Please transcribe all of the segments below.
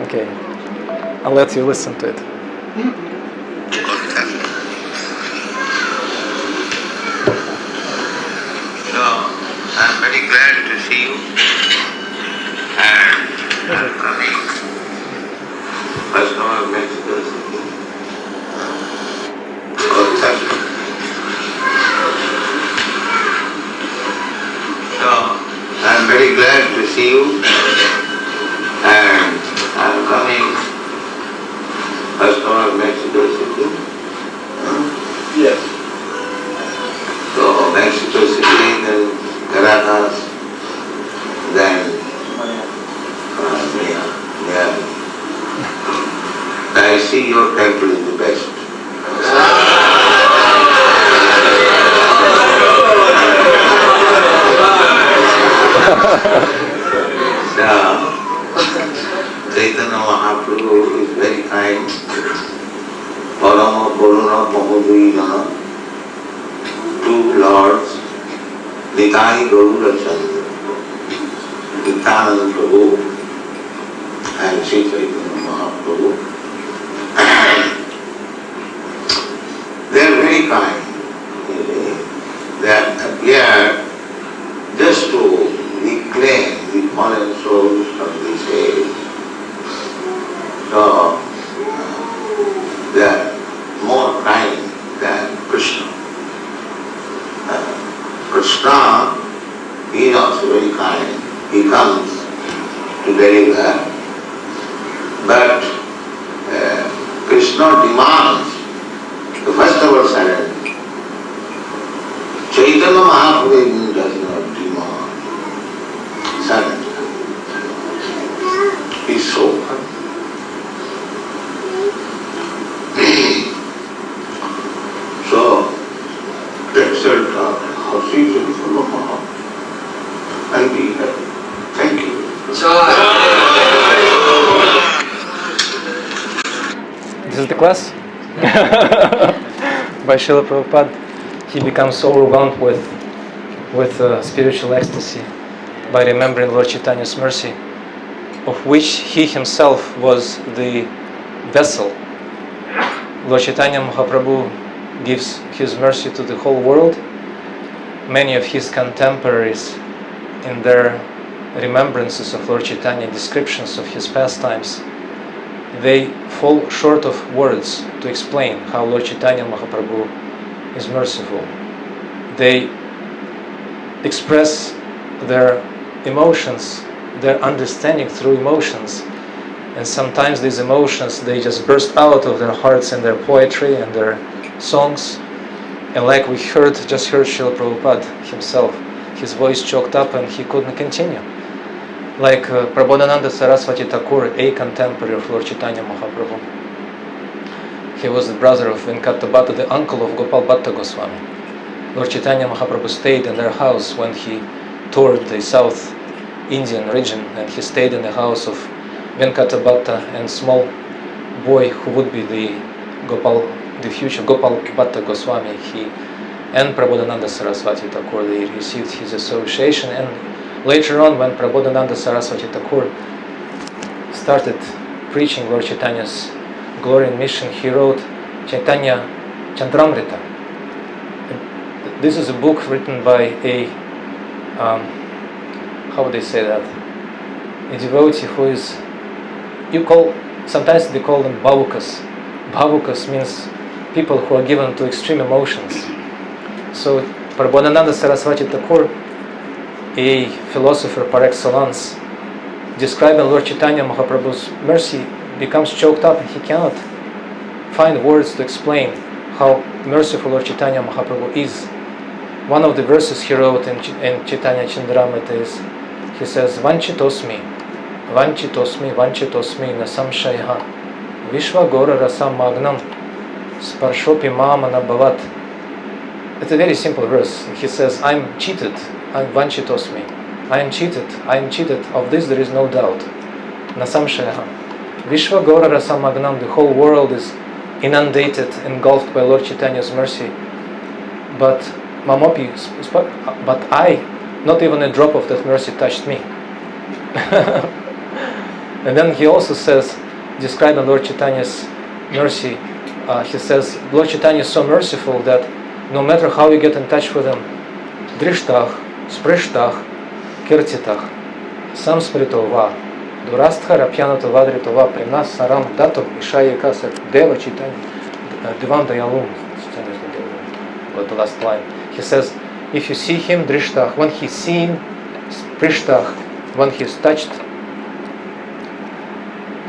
Okay, I'll let you listen to it. I'm very glad to see you, and I'm coming. First of all, Mexico City. So, I'm very glad to see you, and I'm coming. First of all, Mexico City. Yes. So, Mexico City, then Caracas, then I see your temple is the best. So, Chaitanya Mahaprabhu is very kind. Parama Purana Mahadvijana, two lords, Nitai Gaura Chandra, Nityananda Prabhu and Sri Chaitanya Mahaprabhu. They are very kind. They appear just to reclaim the fallen souls of this age. So they are more kind than Krishna. Krishna, he is also very kind. He comes to deliver, but Krishna demands the first of all surrender. Chaitanya Mahaprabhu does not demand surrender. He is so kind. So, the result of how Sri Chaitanya Mahaprabhu, I'll be happy. Thank you. This is the class? By Srila Prabhupada, he becomes overwhelmed with spiritual ecstasy by remembering Lord Chaitanya's mercy, of which he himself was the vessel. Lord Chaitanya Mahaprabhu gives his mercy to the whole world. Many of his contemporaries, in their remembrances of Lord Chaitanya, descriptions of his pastimes, they fall short of words to explain how Lord Chaitanya Mahaprabhu is merciful. They express their emotions, their understanding through emotions, and sometimes these emotions, they just burst out of their hearts in their poetry and their songs. And like we just heard Srila Prabhupada himself, his voice choked up and he couldn't continue. Like Prabodhananda Saraswati Thakur, a contemporary of Lord Chaitanya Mahaprabhu. He was the brother of Venkata Bhatta, the uncle of Gopal Bhatta Goswami. Lord Chaitanya Mahaprabhu stayed in their house when he toured the South Indian region, and he stayed in the house of Venkata Bhatta and small boy who would be the future Gopal Bhatta Goswami. He and Prabodhananda Saraswati Thakur, they received his association, and later on, when Prabodhananda Saraswati Thakur started preaching Lord Chaitanya's glory and mission, he wrote Chaitanya Chandramrita. This is a book written by a, how would they say that? A devotee who is, sometimes they call them bhavukas. Bhavukas means people who are given to extreme emotions. So Prabodhananda Saraswati Thakur, a philosopher par excellence, describing Lord Chaitanya Mahaprabhu's mercy, becomes choked up and he cannot find words to explain how merciful Lord Chaitanya Mahaprabhu is. One of the verses he wrote in Chaitanya Chandramrita is, he says, Vanchitosmi, Vanchitosmi, Vanchitosmi, Nasamshayha, Vishva Gora Rasam Magnam, Sparshopi Mamana Bhavat. It's a very simple verse. He says, I'm cheated, I'm Vanchitosmi, I am cheated, of this there is no doubt. Nasamshayha. Vishva Gora Rasam Magnam, the whole world is inundated, engulfed by Lord Chaitanya's mercy. But Mamopi, but I, not even a drop of that mercy touched me. And then he also says, describing Lord Chaitanya's mercy, he says, Lord Chaitanya is so merciful that no matter how you get in touch with him, drishtach, sprishtach, kirtitach, samspritova, durasthara pyanata vadritova, primnas saram datum ishayakasa deva Chaitanya, divam dayalum, the last line. He says, if you see him, drishtach, when he's seen, sprishtach, when he's touched,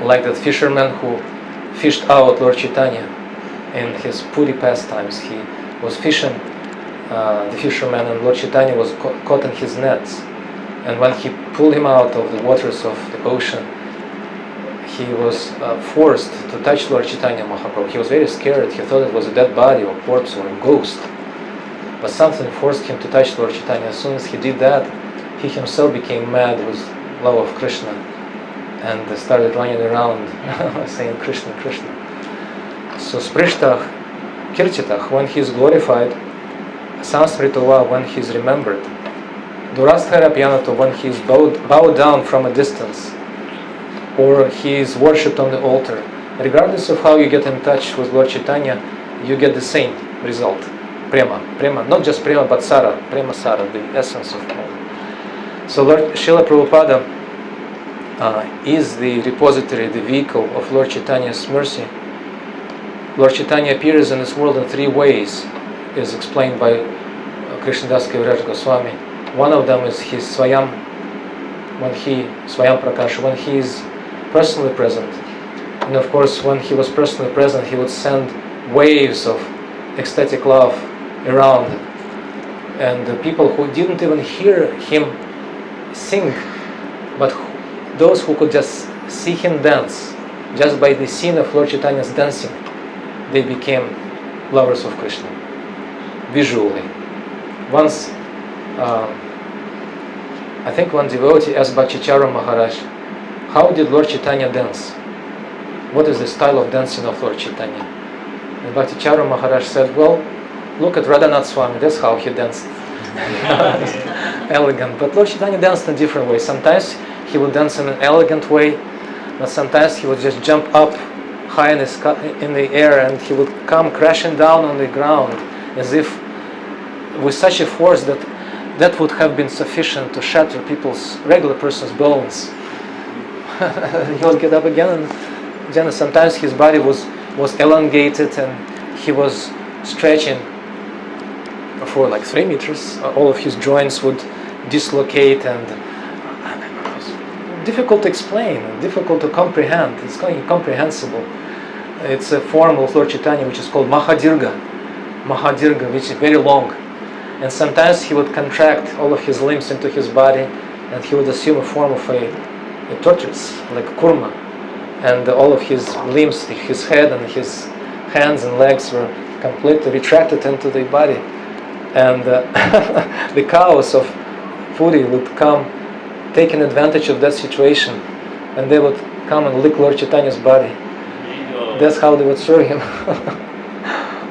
like that fisherman who fished out Lord Chaitanya in his Puri pastimes. He was fishing, the fisherman, and Lord Chaitanya was caught in his nets. And when he pulled him out of the waters of the ocean, he was forced to touch Lord Chaitanya Mahaprabhu. He was very scared. He thought it was a dead body or corpse or a ghost. But something forced him to touch Lord Chaitanya. As soon as he did that, he himself became mad with love of Krishna and started running around saying Krishna, Krishna. So Sprishtach, Kirtitach, when he is glorified, Sanskritova, when he is remembered, Durasthara Pyanato, when he is bowed down from a distance, or he is worshipped on the altar. Regardless of how you get in touch with Lord Chaitanya, you get the same result. Prema, prema, not just prema, but sara, prema sara, the essence of prema. So Lord Srila Prabhupada is the repository, the vehicle of Lord Chaitanya's mercy. Lord Chaitanya appears in this world in three ways, is explained by Krishnadas Kaviraj Goswami. One of them is his Swayam, Swayam Prakash, when he is personally present. And of course, when he was personally present, he would send waves of ecstatic love around. And the people who didn't even hear him sing, but those who could just see him dance, just by the scene of Lord Chaitanya's dancing, they became lovers of Krishna, visually. Once, I think one devotee asked Bhakticharan Maharaj, how did Lord Chaitanya dance? What is the style of dancing of Lord Chaitanya? And Bhakticharan Maharaj said, well, look at Radhanath Swami, that's how he danced. Elegant. But Lord Chaitanya danced in different ways. Sometimes he would dance in an elegant way, but sometimes he would just jump up high in the air and he would come crashing down on the ground as if with such a force that would have been sufficient to shatter regular person's bones. He would get up again and then sometimes his body was elongated and he was stretching for like 3 meters. All of his joints would dislocate and difficult to explain, difficult to comprehend. It's incomprehensible. It's a form of Lord Chaitanya which is called Mahadirga, which is very long. And sometimes he would contract all of his limbs into his body and he would assume a form of a tortoise, like kurma. And all of his limbs, his head and his hands and legs were completely retracted into the body. And the cows of Puri would come taking advantage of that situation, and they would come and lick Lord Chaitanya's body. That's how they would serve him.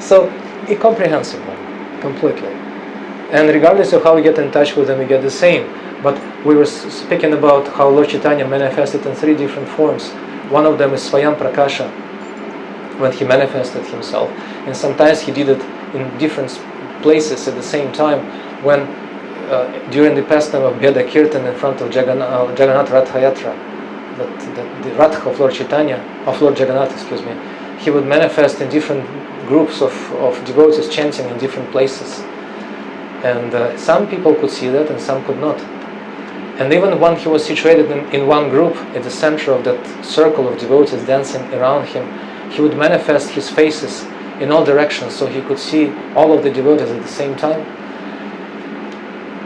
So, incomprehensible, completely. And regardless of how we get in touch with him, we get the same. But we were speaking about how Lord Chaitanya manifested in 3 different forms. One of them is Swayam Prakasha, when he manifested himself. And sometimes he did it in different places at the same time, when during the pastime of Bheda Kirtan in front of Jagannath Ratha Yatra, the Ratha of Lord Chaitanya, of Lord Jagannath, he would manifest in different groups of devotees chanting in different places. And some people could see that and some could not. And even when he was situated in one group, at the center of that circle of devotees dancing around him, he would manifest his faces in all directions so he could see all of the devotees at the same time.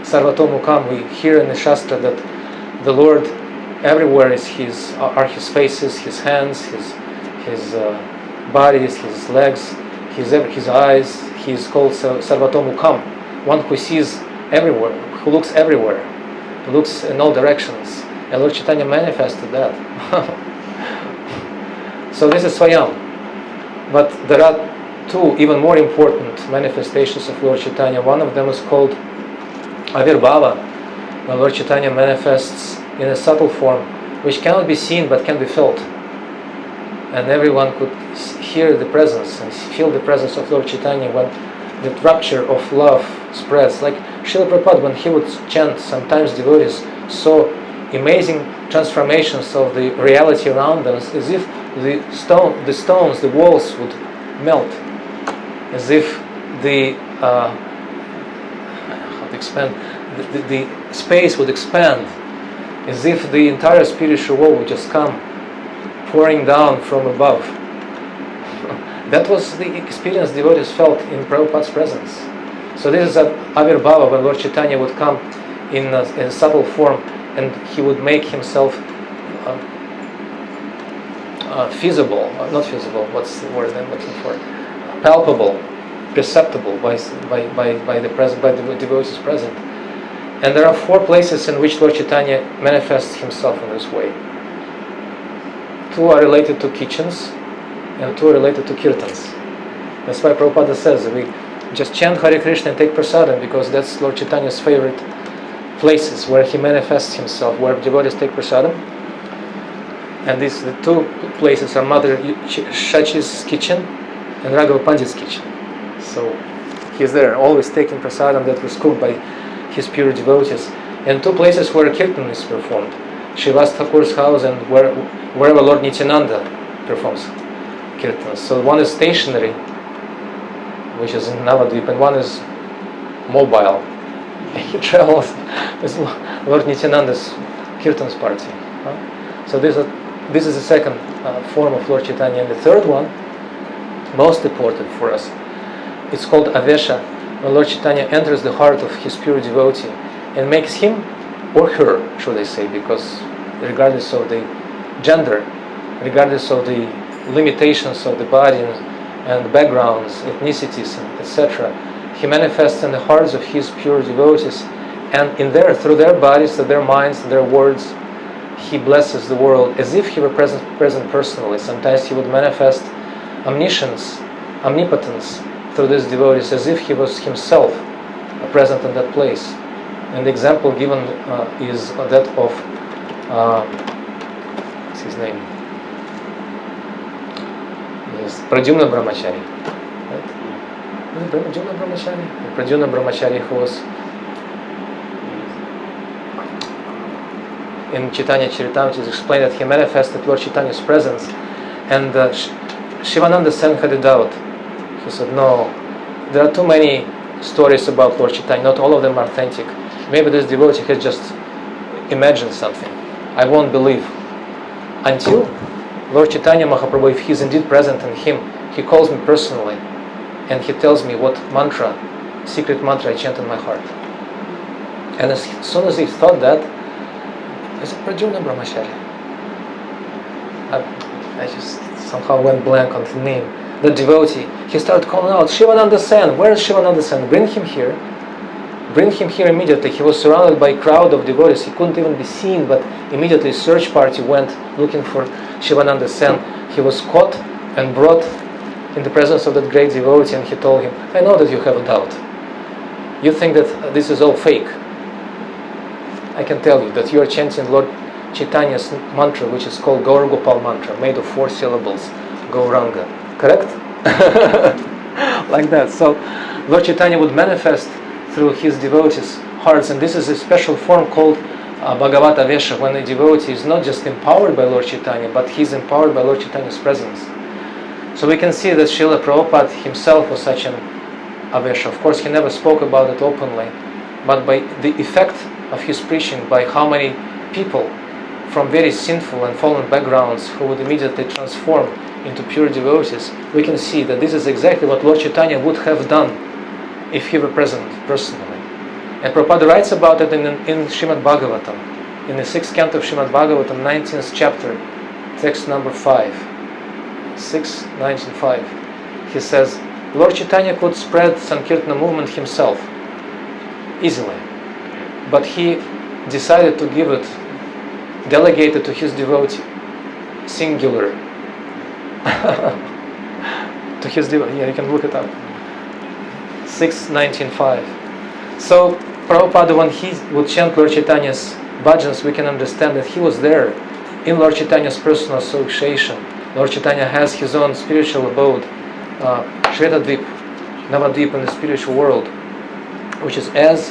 Sarvatomukam, we hear in the Shastra that the Lord everywhere are his faces, his hands, his bodies, his legs, his eyes. He is called Sarvatomukam, one who sees everywhere, who looks everywhere, looks in all directions. And Lord Chaitanya manifested that. So this is Swayam. But there are 2 even more important manifestations of Lord Chaitanya. One of them is called Avirbhava, when Lord Chaitanya manifests in a subtle form which cannot be seen but can be felt. And everyone could hear the presence and feel the presence of Lord Chaitanya when the rapture of love spreads. Like Srila Prabhupada, when he would chant, sometimes devotees saw amazing transformations of the reality around them, as if the stones, the walls would melt, as if the the space would expand, as if the entire spiritual world would just come pouring down from above. That was the experience devotees felt in Prabhupada's presence. So this is an Avirbhava, when Lord Chaitanya would come in a subtle form, and he would make himself feasible, not feasible, what's the word I'm looking for? Palpable, perceptible by the devotees present. And there are 4 places in which Lord Chaitanya manifests himself in this way. 2 are related to kitchens, and 2 are related to kirtans. That's why Prabhupada says that we just chant Hare Krishna and take prasadam, because that's Lord Chaitanya's favorite places where he manifests himself, where devotees take prasadam. And the 2 places are Mother Shachi's kitchen and Raghava Pandit's kitchen. So he's there, always taking prasadam that was cooked by his pure devotees. And 2 places where kirtan is performed, Srivas Thakur's house and wherever Lord Nityananda performs kirtans. So one is stationary, which is in Navadvip, and one is mobile. He travels with Lord Nityananda's kirtans party. So this is the second form of Lord Chaitanya. And the third one, most important for us, it's called Avesha, when Lord Chaitanya enters the heart of his pure devotee and makes him, or her, should I say, because regardless of the gender, regardless of the limitations of the body and backgrounds, ethnicities, etc., he manifests in the hearts of his pure devotees, and through their bodies, through their minds, their words, he blesses the world as if he were present personally. Sometimes he would manifest omniscience, omnipotence through these devotees, as if he was himself present in that place. And the example given is that of what's his name? Yes, Pradyumna Brahmachari. Right? Pradyumna Brahmachari? Pradyumna Brahmachari, who was in Chaitanya Charitamrita, is explained that he manifested Lord Chaitanya's presence, and Shivananda Sen had a doubt. He said, no, there are too many stories about Lord Chaitanya, not all of them are authentic. Maybe this devotee has just imagined something. I won't believe. Until Lord Chaitanya Mahaprabhu, if he is indeed present in him, he calls me personally and he tells me what mantra, secret mantra I chant in my heart. And as soon as he thought that, is it Pradyumna Brahmachari? I just somehow went blank on the name. The devotee, he started calling out, Shivananda Sen, where is Shivananda Sen? Bring him here. Bring him here immediately. He was surrounded by a crowd of devotees. He couldn't even be seen, but immediately a search party went looking for Shivananda Sen. He was caught and brought in the presence of that great devotee, and he told him, I know that you have a doubt. You think that this is all fake. I can tell you that you are chanting Lord Chaitanya's mantra, which is called Gaur Gopal mantra, made of 4 syllables, Gauranga. Correct? Like that. So Lord Chaitanya would manifest through his devotees' hearts, and this is a special form called Bhagavat Avesha, when a devotee is not just empowered by Lord Chaitanya, but he is empowered by Lord Chaitanya's presence. So we can see that Srila Prabhupada himself was such an Avesha. Of course, he never spoke about it openly, but by the effect of his preaching, by how many people from very sinful and fallen backgrounds who would immediately transform into pure devotees, we can see that this is exactly what Lord Chaitanya would have done if he were present personally. And Prabhupada writes about it in Srimad Bhagavatam, in the 6th canto of Srimad Bhagavatam, 19th chapter, text number 5, 6:19:5. He says, Lord Chaitanya could spread Sankirtana movement himself easily, but he decided to give it, delegate it to his devotee, singular. To his devotee, yeah, you can look it up. 6:19:5. So Prabhupada, when he would chant Lord Chaitanya's bhajans, we can understand that he was there in Lord Chaitanya's personal association. Lord Chaitanya has his own spiritual abode, Shvetadvip, Navadvip in the spiritual world, which is as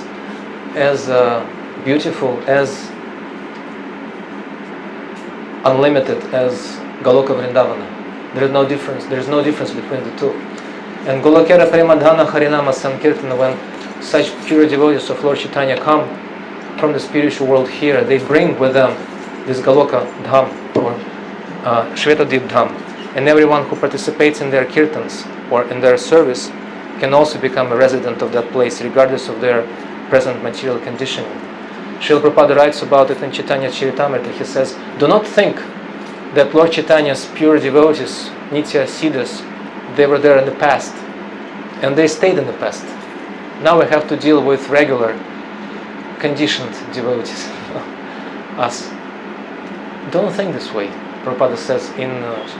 beautiful, as unlimited as Goloka Vrindavana. There is no difference. There is no difference between the two. And Golokera Premadhana Harinama Sankirtana, when such pure devotees of Lord Chaitanya come from the spiritual world here, they bring with them this Goloka Dham or Shvetadip Dham, and everyone who participates in their kirtans or in their service can also become a resident of that place, regardless of their present material conditioning. Srila Prabhupada writes about it in Chaitanya Charitamrita. He says, do not think that Lord Chaitanya's pure devotees, Nitya Siddhas, they were there in the past, and they stayed in the past. Now we have to deal with regular, conditioned devotees, us. Don't think this way. Prabhupada says in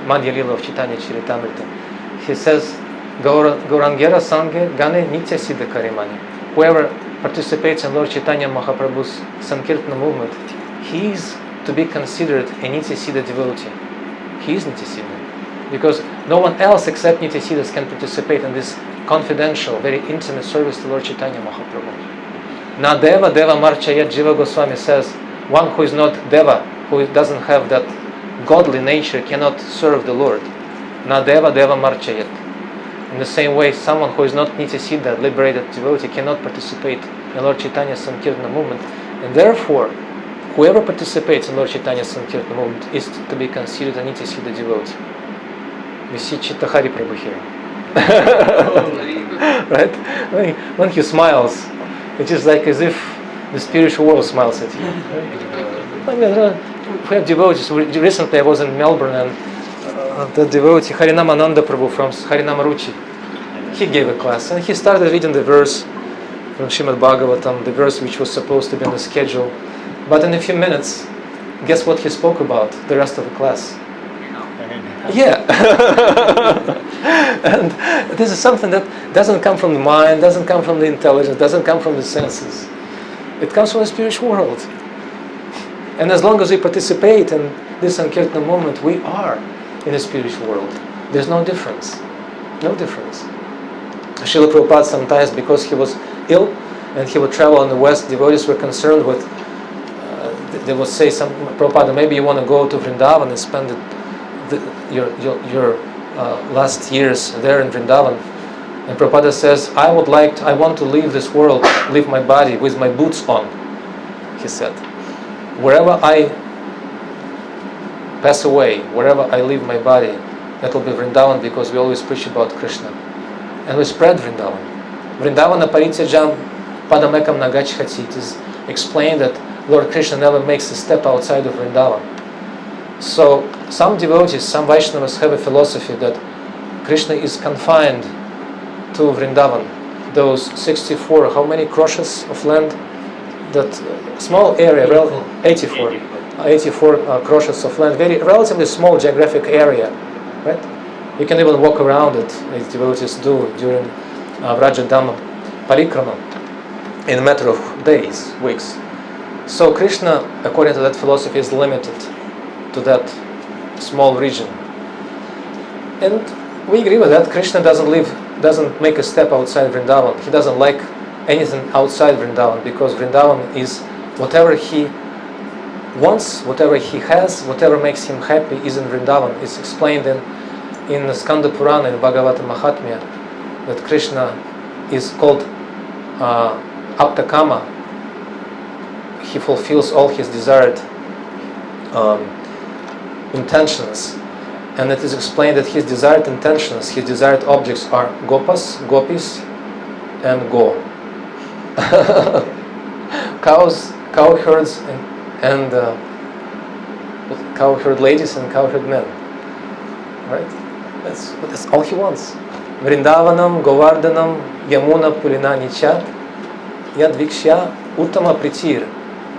Madhya Lila of Chaitanya Charitamrita. He says, Gaurangera Sanghe Gane Nitya Siddha Karimani. Whoever participates in Lord Chaitanya Mahaprabhu's Sankirtana movement, he is to be considered a Nitya Siddha devotee. He is Nitya Siddha. Because no one else except Nitya Siddhas can participate in this confidential, very intimate service to Lord Chaitanya Mahaprabhu. Na Deva Deva Marchayat, Jiva Goswami says, one who is not Deva, who doesn't have that godly nature, cannot serve the Lord. Na Deva Deva Marchayat. In the same way, someone who is not Nitya Siddha, liberated devotee, cannot participate in Lord Chaitanya's Sankirtana movement. And therefore, whoever participates in Lord Chaitanya's Sankirtana movement is to be considered a Nitya Siddha devotee. We see Chitta Hari Prabhu here. Right? When he smiles, it is like as if the spiritual world smiles at you. I mean, we have devotees. Recently I was in Melbourne, and the devotee Harinamananda Prabhu from Harinama Ruchi, he gave a class, and he started reading the verse from Srimad Bhagavatam, the verse which was supposed to be on the schedule. But in a few minutes, guess what he spoke about the rest of the class? Yeah. And this is something that doesn't come from the mind, doesn't come from the intelligence, doesn't come from the senses. It comes from the spiritual world. And as long as we participate in this Sankirtana movement, we are in the spiritual world. There's no difference. No difference. Srila Prabhupada sometimes, because he was ill and he would travel in the West, devotees were concerned with, they would say, Prabhupada, maybe you want to go to Vrindavan and spend your last years there in Vrindavan. And Prabhupada says, I want to leave this world, leave my body with my boots on, he said. Wherever I pass away, wherever I leave my body, that will be Vrindavan, because we always preach about Krishna. And we spread Vrindavan. Vrindavana Parityajam Padamekam Nagachhati. It is explained that Lord Krishna never makes a step outside of Vrindavan. So some devotees, some Vaishnavas have a philosophy that Krishna is confined to Vrindavan. Those 64, how many crosses of land? That small area, 84 crosses of land, very relatively small geographic area, right? You can even walk around it, as devotees do during Vrajadhamma Parikrama, in a matter of days, weeks. So Krishna, according to that philosophy, is limited to that small region. And we agree with that. Krishna doesn't make a step outside Vrindavan. He doesn't like anything outside Vrindavan, because Vrindavan is whatever he wants, whatever he has, whatever makes him happy is in Vrindavan. It's explained in Skanda Purana, in Bhagavata Mahatmya, that Krishna is called Aptakama. He fulfills all his desired intentions. And it is explained that his desired intentions, his desired objects are gopas, gopis, and go. Cows, cowherds, and cowherd ladies and cowherd men. Right? That's all he wants. Vrindavanam, Govardhanam, Yamuna, Purina, Nicha, Yadvikshya, Uttama Pritir,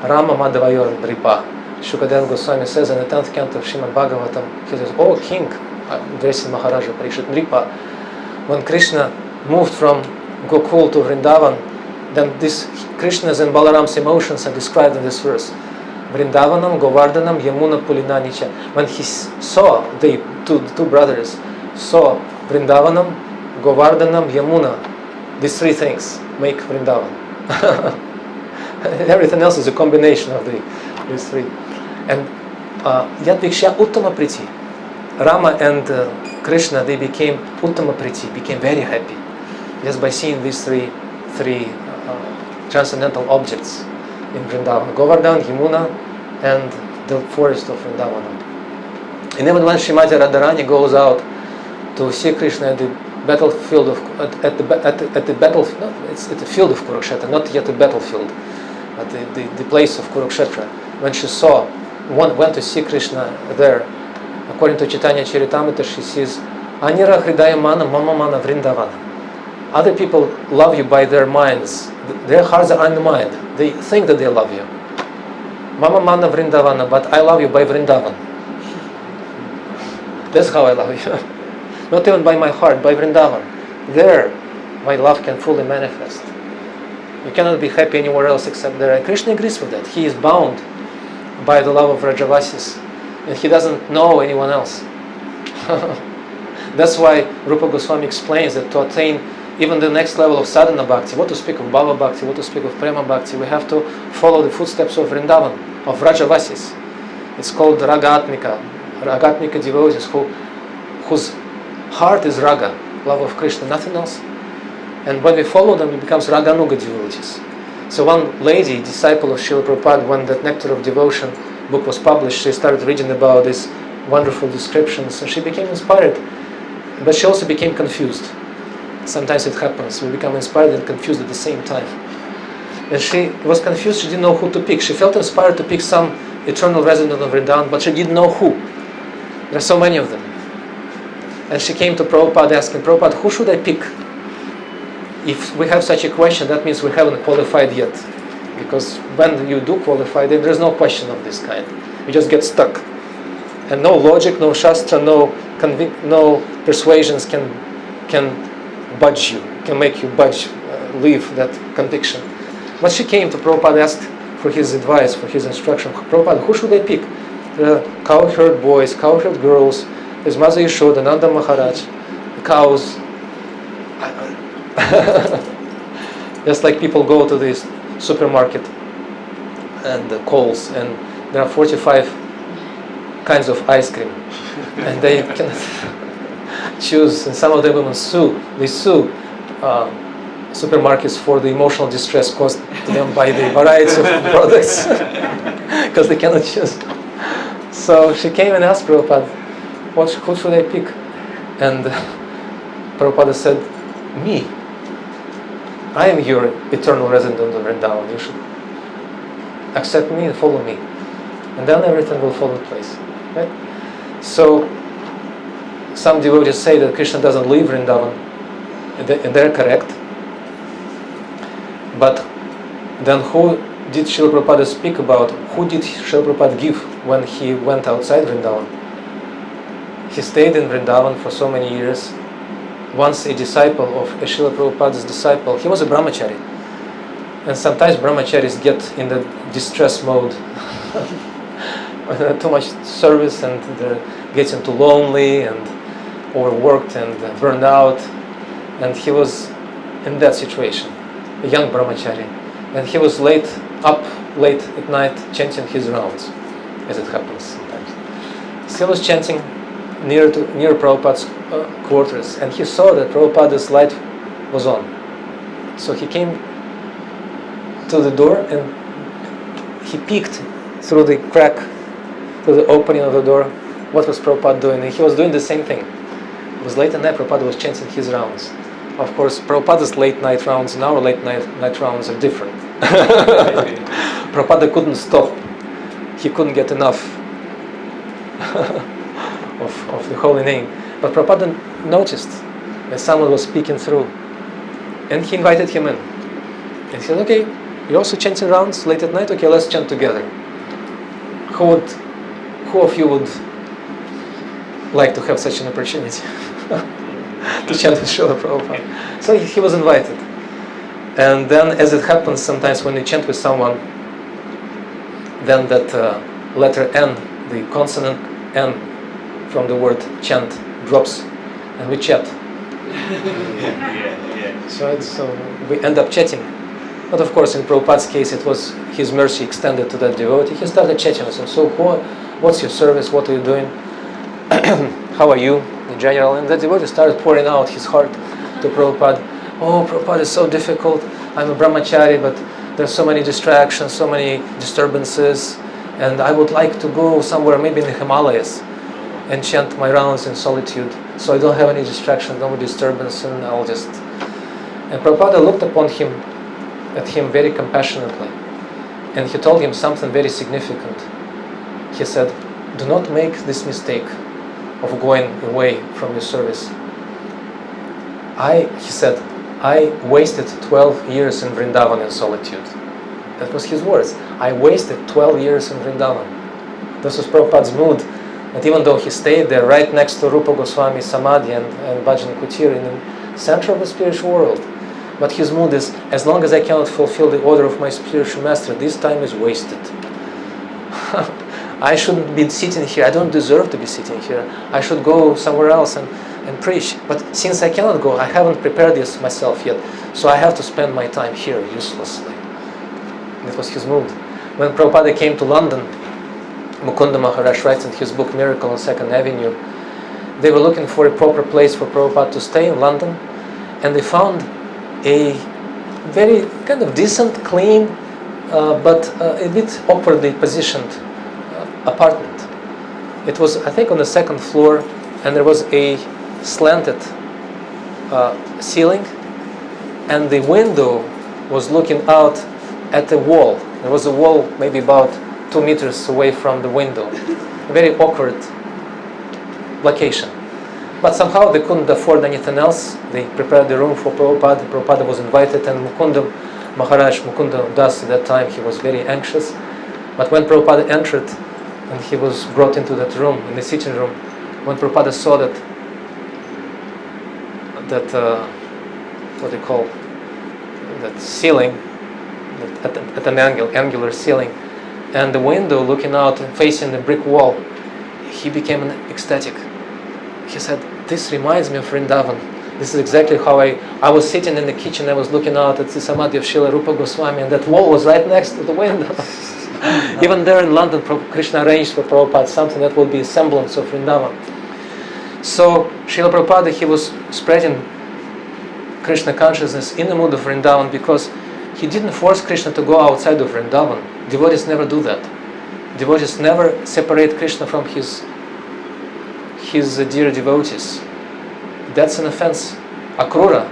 Rama Madhavayor Dripa. Shukadev Goswami says in the 10th canto of Srimad Bhagavatam, he says, "Oh King," addressing Maharaja Parikshit Nripa, when Krishna moved from Gokul to Vrindavan, then this Krishna's and Balaram's emotions are described in this verse. Vrindavanam, Govardhanam, Yamuna, Pulina, Nicha. When he saw, the two brothers saw Vrindavanam, Govardhanam, Yamuna, these three things make Vrindavan. Everything else is a combination of these three. And Yadviksha Uttama Priti. Rama and Krishna, they became Uttama Priti, became very happy just by seeing these three transcendental objects in Vrindavan: Govardhan, Yamuna, and the forest of Vrindavan. And even when Srimati Radharani goes out to see Krishna at the battlefield of at the battlefield, no, it's at the field of Kurukshetra, not yet the battlefield, but the place of Kurukshetra. When she went to see Krishna there, according to Chaitanya Charitamrita, she says, Anira Hridaya Mana Mama Mana Vrindavana. Other people love you by their minds. Their hearts are unmined. They think that they love you. Mama Mana Vrindavana, but I love you by Vrindavan. That's how I love you. Not even by my heart, by Vrindavan. There, my love can fully manifest. You cannot be happy anywhere else except there. And Krishna agrees with that. He is bound by the love of Vrajavasis, and he doesn't know anyone else. That's why Rupa Goswami explains that to attain even the next level of sadhana bhakti, what to speak of bhava bhakti, what to speak of prema bhakti, we have to follow the footsteps of Vrindavan, of Vrajavasis. It's called Ragatmika. Ragatmika devotees whose heart is raga, love of Krishna, nothing else. And when we follow them, it becomes Raganuga devotees. So one lady, disciple of Srila Prabhupada, when that Nectar of Devotion book was published, she started reading about these wonderful descriptions, and she became inspired. But she also became confused. Sometimes it happens, we become inspired and confused at the same time. And she was confused, she didn't know who to pick. She felt inspired to pick some eternal resident of Vrindavan, but she didn't know who. There are so many of them. And she came to Prabhupada asking, Prabhupada, who should I pick? If we have such a question, that means we haven't qualified yet. Because when you do qualify, then there's no question of this kind. You just get stuck. And no logic, no shastra, no persuasions can budge you, can make you leave that conviction. But she came to Prabhupada, asked for his advice, for his instruction. Prabhupada, who should I pick? There are cow-herd boys, cow-herd girls, there's Mother Yashoda, Nanda Maharaj, the cows. Just like people go to this supermarket and the Coles, and there are 45 kinds of ice cream, and they cannot choose, and some of them even sue supermarkets for the emotional distress caused to them by the variety of products, because they cannot choose. So she came and asked Prabhupada, who should I pick? And Prabhupada said, me. I am your eternal resident of Vrindavan. You should accept me and follow me. And then everything will fall in place. Right? So, some devotees say that Krishna doesn't leave Vrindavan, and they're correct. But then who did Srila Prabhupada speak about? Who did Srila Prabhupada give when he went outside Vrindavan? He stayed in Vrindavan for so many years. Once a disciple of Srila Prabhupada's disciple, he was a brahmachari. And sometimes brahmacharis get in the distress mode. Too much service, and they're getting too lonely and overworked and burned out. And he was in that situation, a young brahmachari. And he was up late at night chanting his rounds, as it happens sometimes. So he was chanting near Prabhupada's quarters, and he saw that Prabhupada's light was on. So he came to the door and he peeked through the crack, through the opening of the door, what was Prabhupada doing, and he was doing the same thing. It was late at night, Prabhupada was chanting his rounds. Of course, Prabhupada's late night rounds and our late night rounds are different. Prabhupada couldn't stop. He couldn't get enough of the holy name. But Prabhupada noticed that someone was speaking through, and he invited him in. And he said, okay, you're also chanting rounds late at night? Okay, let's chant together. Who of you would like to have such an opportunity to chant with Srila Prabhupada? So he was invited. And then, as it happens sometimes when you chant with someone, then that letter N, the consonant N from the word chant, drops, and we chat. So we end up chatting. But of course, in Prabhupada's case, it was his mercy extended to that devotee. He started chatting with him. So, what's your service? What are you doing? How are you in general? And the devotee started pouring out his heart to Prabhupada. Oh, Prabhupada is so difficult. I'm a brahmachari, but there's so many distractions, so many disturbances, and I would like to go somewhere, maybe in the Himalayas, and chant my rounds in solitude, so I don't have any distractions, no disturbance, and I'll just... And Prabhupada looked at him very compassionately, and he told him something very significant. He said, do not make this mistake of going away from your service. He said, I wasted 12 years in Vrindavan in solitude. That was his words. I wasted 12 years in Vrindavan. This was Prabhupada's mood. That even though he stayed there right next to Rupa Goswami's Samadhi and Bhajan Kutir in the center of the spiritual world, but his mood is, as long as I cannot fulfill the order of my spiritual master, this time is wasted. I shouldn't be sitting here. I don't deserve to be sitting here. I should go somewhere else and preach. But since I cannot go, I haven't prepared this myself yet. So I have to spend my time here uselessly. That was his mood. When Prabhupada came to London, Mukunda Maharaj writes in his book Miracle on 2nd Avenue, they were looking for a proper place for Prabhupada to stay in London, and they found a very kind of decent, clean, but a bit awkwardly positioned apartment. It was, I think, on the 2nd floor, and there was a slanted ceiling, and the window was looking out at the wall. There was a wall maybe about 2 meters away from the window. A very awkward location. But somehow they couldn't afford anything else. They prepared the room for Prabhupada. Prabhupada was invited, and Mukunda Das at that time, he was very anxious. But when Prabhupada entered, and he was brought into that room, in the sitting room, when Prabhupada saw that what they call that ceiling, at an angular ceiling, and the window looking out and facing the brick wall, he became ecstatic. He said, this reminds me of Vrindavan. This is exactly how I was sitting in the kitchen, I was looking out at the Samadhi of Srila Rupa Goswami, and that wall was right next to the window. Even there in London, Krishna arranged for Prabhupada something that would be a semblance of Vrindavan. So Srila Prabhupada, he was spreading Krishna consciousness in the mood of Vrindavan because he didn't force Krishna to go outside of Vrindavan. Devotees never do that. Devotees never separate Krishna from his dear devotees. That's an offense. Akrura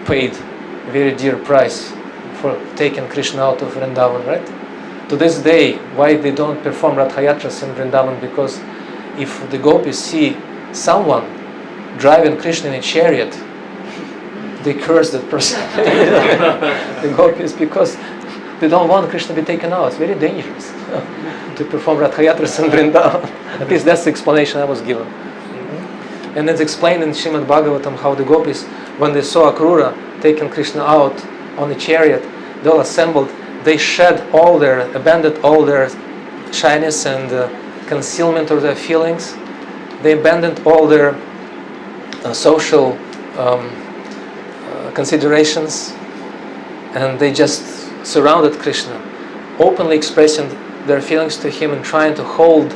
paid a very dear price for taking Krishna out of Vrindavan, right? To this day, why they don't perform Rathayatras in Vrindavan? Because if the gopis see someone driving Krishna in a chariot, they curse that person. The gopis, because they don't want Krishna to be taken out. It's very dangerous to perform Rathayatras in Vrindavan. At least that's the explanation I was given. And it's explained in Srimad Bhagavatam how the gopis, when they saw Akrura taking Krishna out on a chariot, they all assembled. They abandoned all their shyness and concealment of their feelings. They abandoned all their social considerations, and they just surrounded Krishna, openly expressing their feelings to him and trying to hold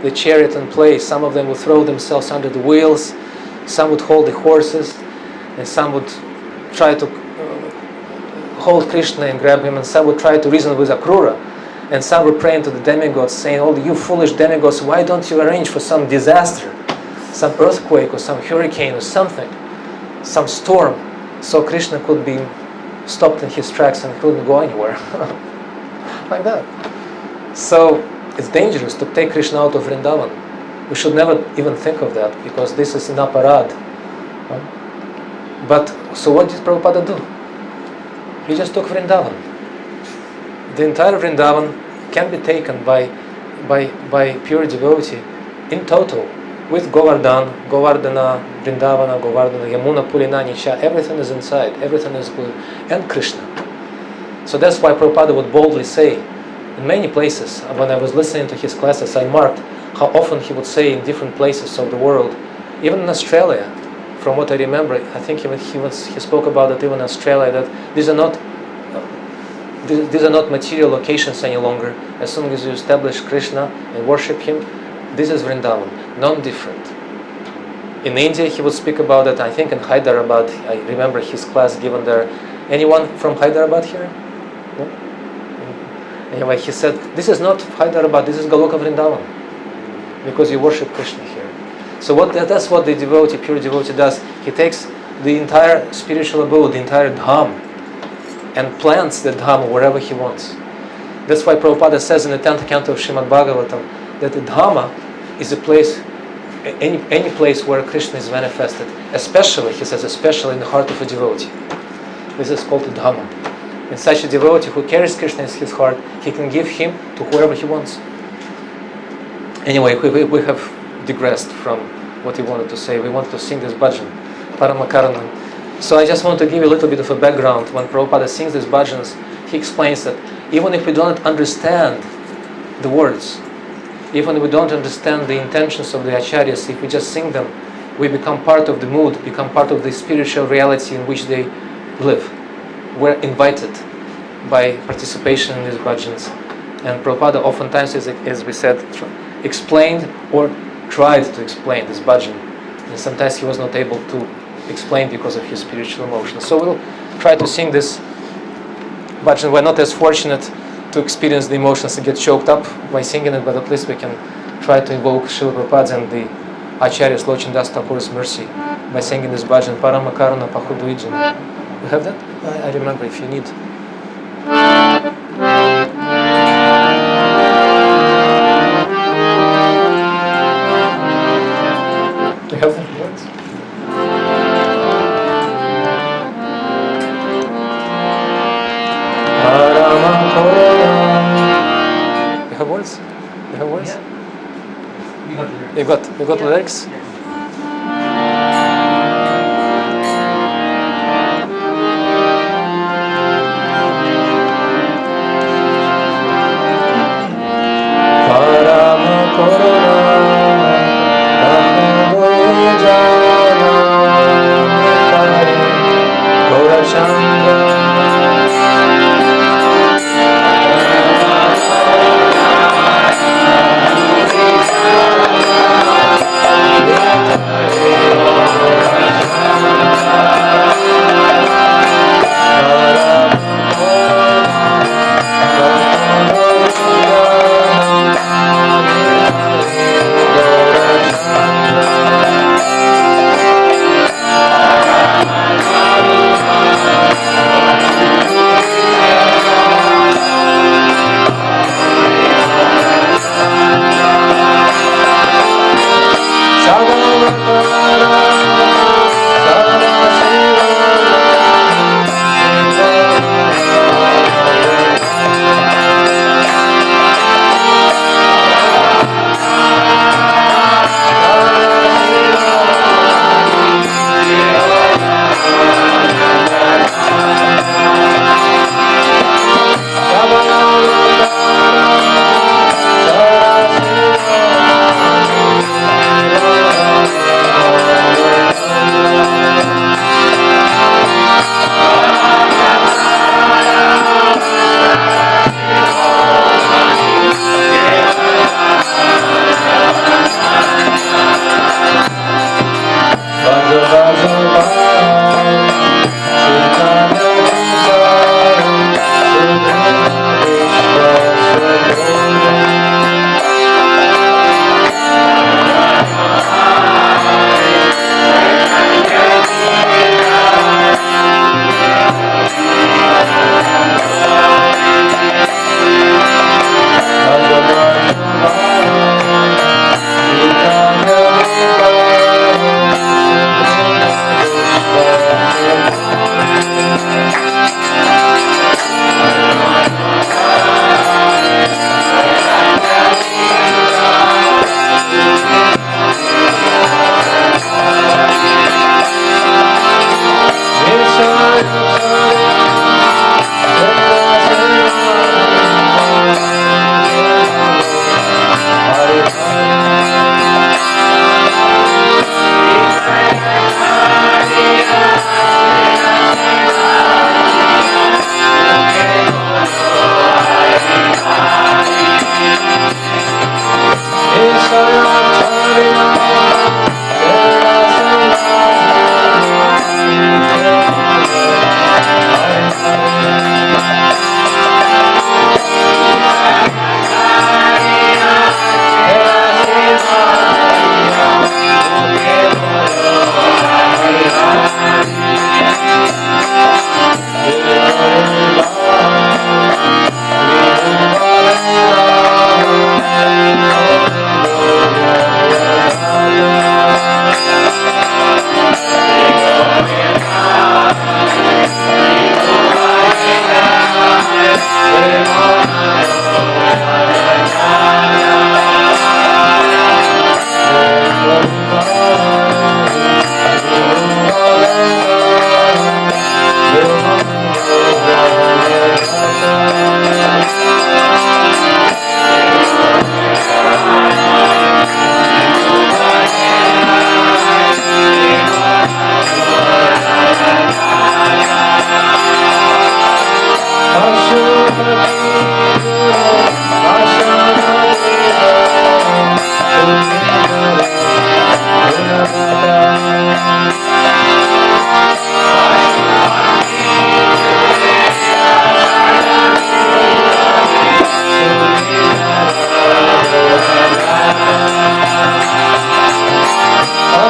the chariot in place. Some of them would throw themselves under the wheels, some would hold the horses, and some would try to hold Krishna and grab him, and some would try to reason with Akrura, and some were praying to the demigods, saying, oh, you foolish demigods, why don't you arrange for some disaster, some earthquake or some hurricane or something, some storm, so Krishna could be stopped in his tracks and couldn't go anywhere. Like that. So it's dangerous to take Krishna out of Vrindavan. We should never even think of that, because this is an aparad. But so what did Prabhupada do? He just took Vrindavan. The entire Vrindavan can be taken by pure devotee in total, with Govardhana, Vrindavana, Govardhana, Yamuna, Pulina, Nisha. Everything is inside, everything is good, and Krishna. So that's why Prabhupada would boldly say in many places. When I was listening to his classes, I marked how often he would say in different places of the world, even in Australia. From what I remember, I think even he spoke about it even in Australia, that these are not material locations any longer. As soon as you establish Krishna and worship him, this is Vrindavan, non-different. In India, he would speak about it. I think in Hyderabad, I remember his class given there. Anyone from Hyderabad here? No? Anyway, he said, this is not Hyderabad, this is Goloka Vrindavan, because you worship Krishna here. So that's what the devotee, pure devotee does. He takes the entire spiritual abode, the entire dham, and plants the dham wherever he wants. That's why Prabhupada says in the 10th canto of Srimad Bhagavatam that the Dhamma is a place, any place where Krishna is manifested, especially, he says, especially in the heart of a devotee. This is called the Dhamma. And such a devotee who carries Krishna in his heart, he can give him to whoever he wants. Anyway, we have digressed from what he wanted to say. We wanted to sing this bhajan, Paramakaranam. So I just want to give you a little bit of a background. When Prabhupada sings these bhajans, he explains that even if we don't understand the words, even if we don't understand the intentions of the acharyas, if we just sing them, we become part of the mood, become part of the spiritual reality in which they live. We're invited by participation in these bhajans. And Prabhupada oftentimes, as we said, explained or tried to explain this bhajan. And sometimes he was not able to explain because of his spiritual emotions. So we'll try to sing this bhajan. We're not as fortunate to experience the emotions and get choked up by singing it, but at least we can try to invoke Srila Prabhupada and the Acharyas Lord Chandas Thakur's mercy by singing this bhajan, Paramakarana Pahuduijana. You have that? I remember if you need. Do you have that words? You have words? You have words? Yeah. You got lyrics? Yeah.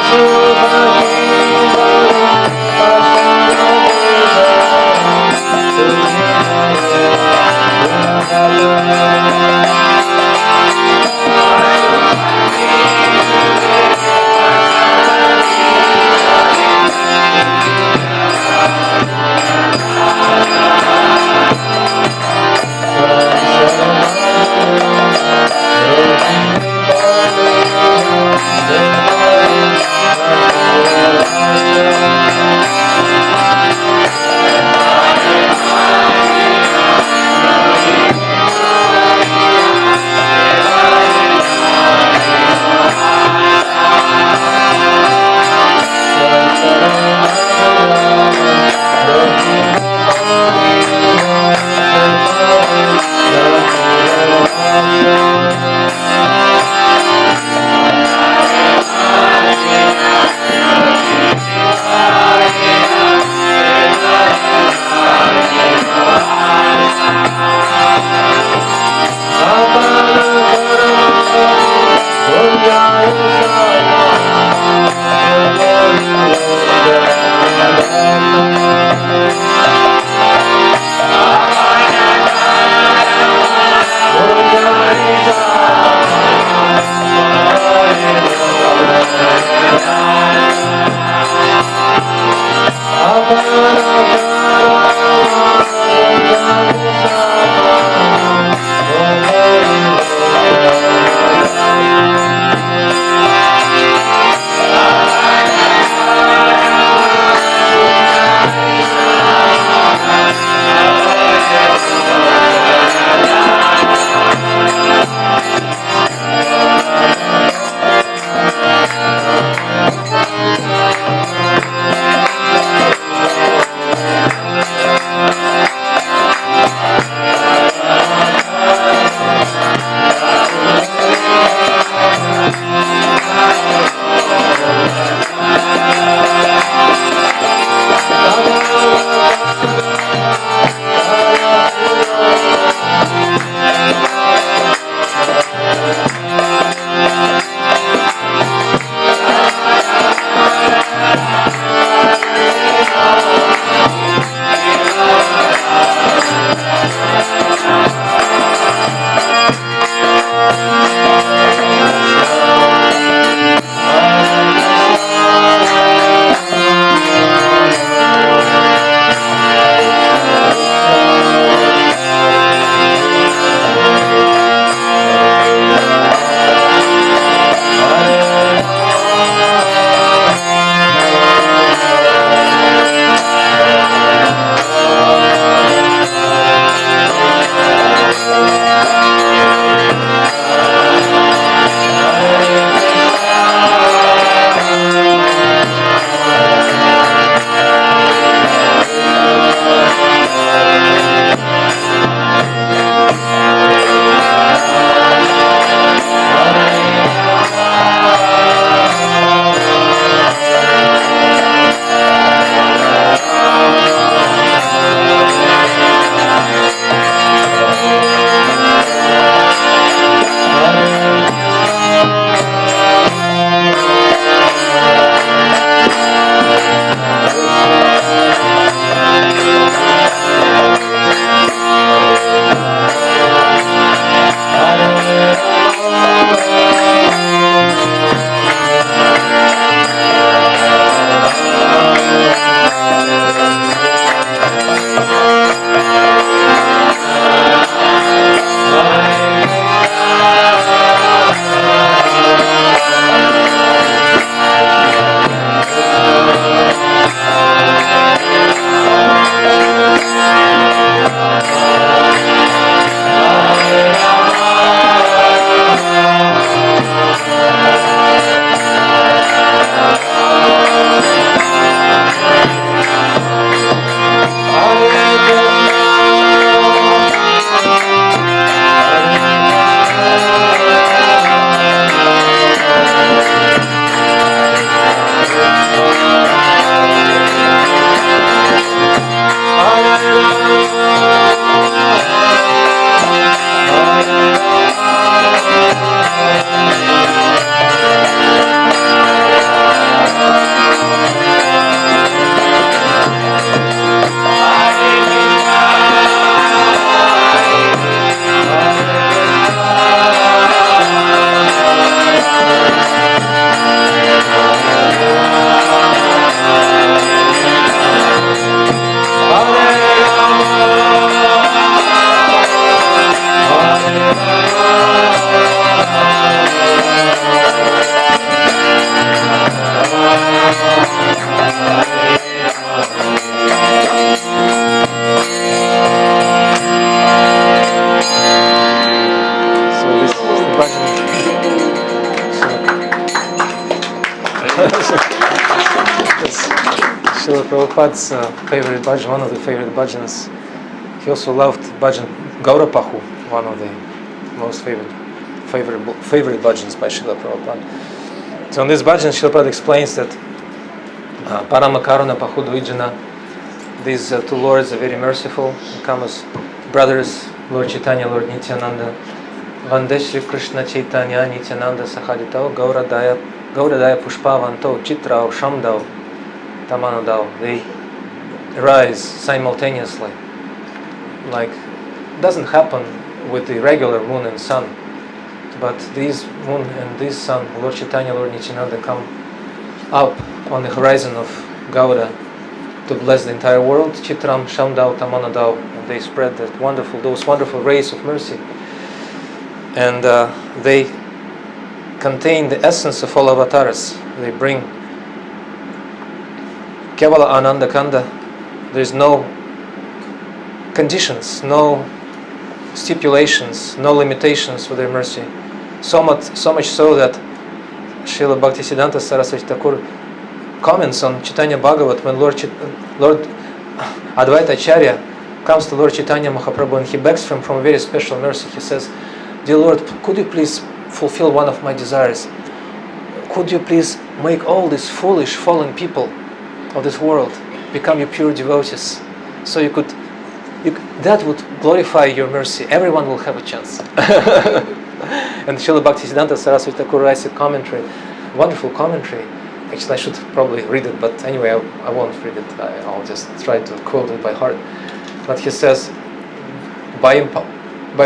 Bye. Srila Prabhupada's favorite bhajan, one of the favorite bhajans. He also loved bhajan Gaurapahu, one of the most favorite bhajans by Srila Prabhupada. So in this bhajan, Srila Prabhupada explains that Paramakaruna Pahudvijana, these two lords are very merciful. They come as brothers, Lord Chaitanya, Lord Nityananda. Vande Shri Krishna Chaitanya Nityananda Sahaditao Gauradaya Pushpavanto Chitrao Shamdao Tamanodao. They rise simultaneously. Like, it doesn't happen with the regular moon and sun, but these moon and this sun, Lord Chaitanya, Lord Nityananda, come up on the horizon of Gauda to bless the entire world. Chitram Shamdao Tamanodao, and they spread those wonderful rays of mercy. And they contain the essence of all avatars. They bring Kevala Ananda Kanda. There is no conditions, no stipulations, no limitations for their mercy. So much so that Srila Bhaktisiddhanta Saraswati Thakur comments on Chaitanya Bhagavat when Lord Advaita Acharya comes to Lord Chaitanya Mahaprabhu and he begs from a very special mercy. He says, "Dear Lord, could you please fulfill one of my desires? Could you please make all these foolish, fallen people of this world become your pure devotees? So that would glorify your mercy. Everyone will have a chance." And Srila Bhaktisiddhanta Saraswati Thakur writes a commentary, wonderful commentary. Actually, I should probably read it, but anyway, I won't read it. I'll just try to quote it by heart. But he says, by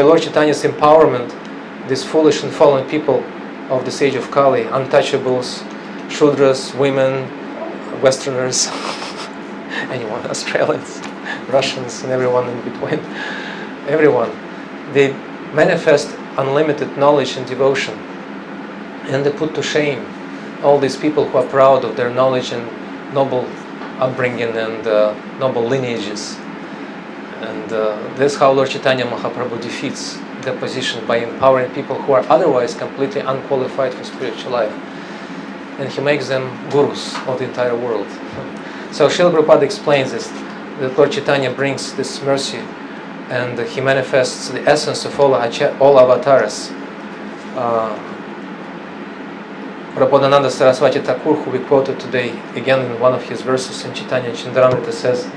Lord Chaitanya's empowerment, these foolish and fallen people of this age of Kali, untouchables, Shudras, women, Westerners, anyone, Australians, Russians, and everyone in between, everyone, they manifest unlimited knowledge and devotion, and they put to shame all these people who are proud of their knowledge and noble upbringing and noble lineages. And that's how Lord Chaitanya Mahaprabhu defeats the position by empowering people who are otherwise completely unqualified for spiritual life. And he makes them gurus of the entire world. So Srila Prabhupada explains this, that Lord Chaitanya brings this mercy and he manifests the essence of all avatars. Prabhupada Saraswati Thakur, who we quoted today again in one of his verses in Chaitanya Chandramrita, says,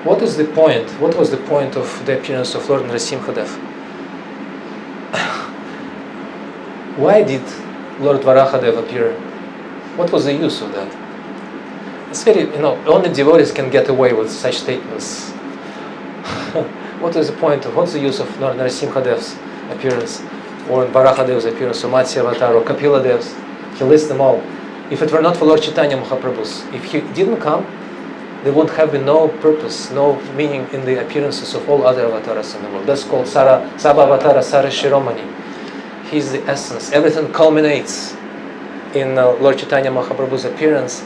what was the point of the appearance of Lord Narasimhadev? Why did Lord Varahadev appear? What was the use of that? It's very, only devotees can get away with such statements. What is the point of, what's the use of Lord Narasimhadev's appearance, or Varahadev's appearance, or Matsya Avatar, or Kapila Dev's? He lists them all. If it were not for Lord Chaitanya Mahaprabhu's, if he didn't come, there would have been no purpose, no meaning in the appearances of all other avatars in the world. That's called Saba Avatara Sara Shiromani. He's the essence. Everything culminates in Lord Chaitanya Mahaprabhu's appearance.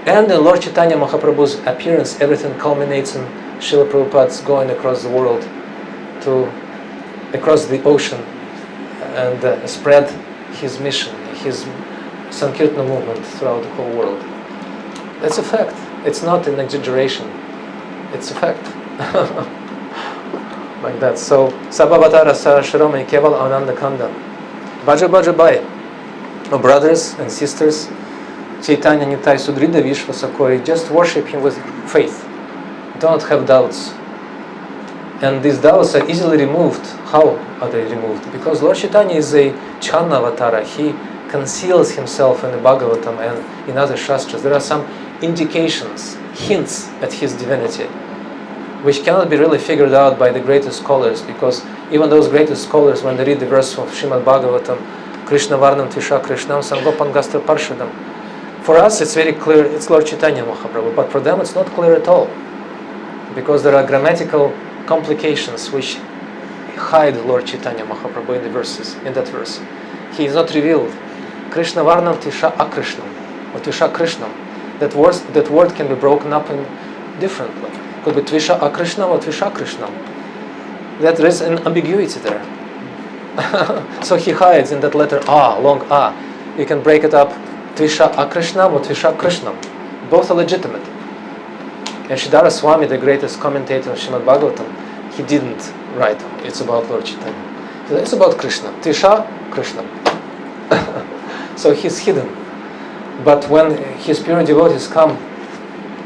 And in Lord Chaitanya Mahaprabhu's appearance, everything culminates in Srila Prabhupada's going across the world, across the ocean, and spread his mission, his Sankirtana movement throughout the whole world. That's a fact. It's not an exaggeration. It's a fact. Like that. So, Sabhavatara Sarasharama Keval Ananda Kanda. Bhaja Bhaja Bhai. Brothers and sisters, Chaitanya Nitai Sudrida Vishva Sakori, just worship him with faith. Don't have doubts. And these doubts are easily removed. How are they removed? Because Lord Chaitanya is a Channa Avatara. He conceals himself in the Bhagavatam and in other Shastras. There are some indications, hints at his divinity, which cannot be really figured out by the greatest scholars, because even those greatest scholars, when they read the verse of Srimad Bhagavatam, Krishna Varnam Tvisha Krishnam Sangopan Gastra Parshadam, for us it's very clear, it's Lord Chaitanya Mahaprabhu, but for them it's not clear at all, because there are grammatical complications which hide Lord Chaitanya Mahaprabhu in the verses, in that verse. He is not revealed. Krishna Varnam Tvisha Akrishnam, or Tvisha Krishnam. That word can be broken up in differently. Could be Tvisha Akrishnam or Tvisha Krishnam. There is an ambiguity there. So he hides in that letter A, long A. You can break it up Tvisha Akrishnam or Tvisha Krishnam. Both are legitimate. And Sridhara Swami, the greatest commentator of Srimad Bhagavatam, he didn't write it's about Lord Chaitanya. He said, it's about Krishna. Tvisha Krishnam. So he's hidden. But when his pure devotees come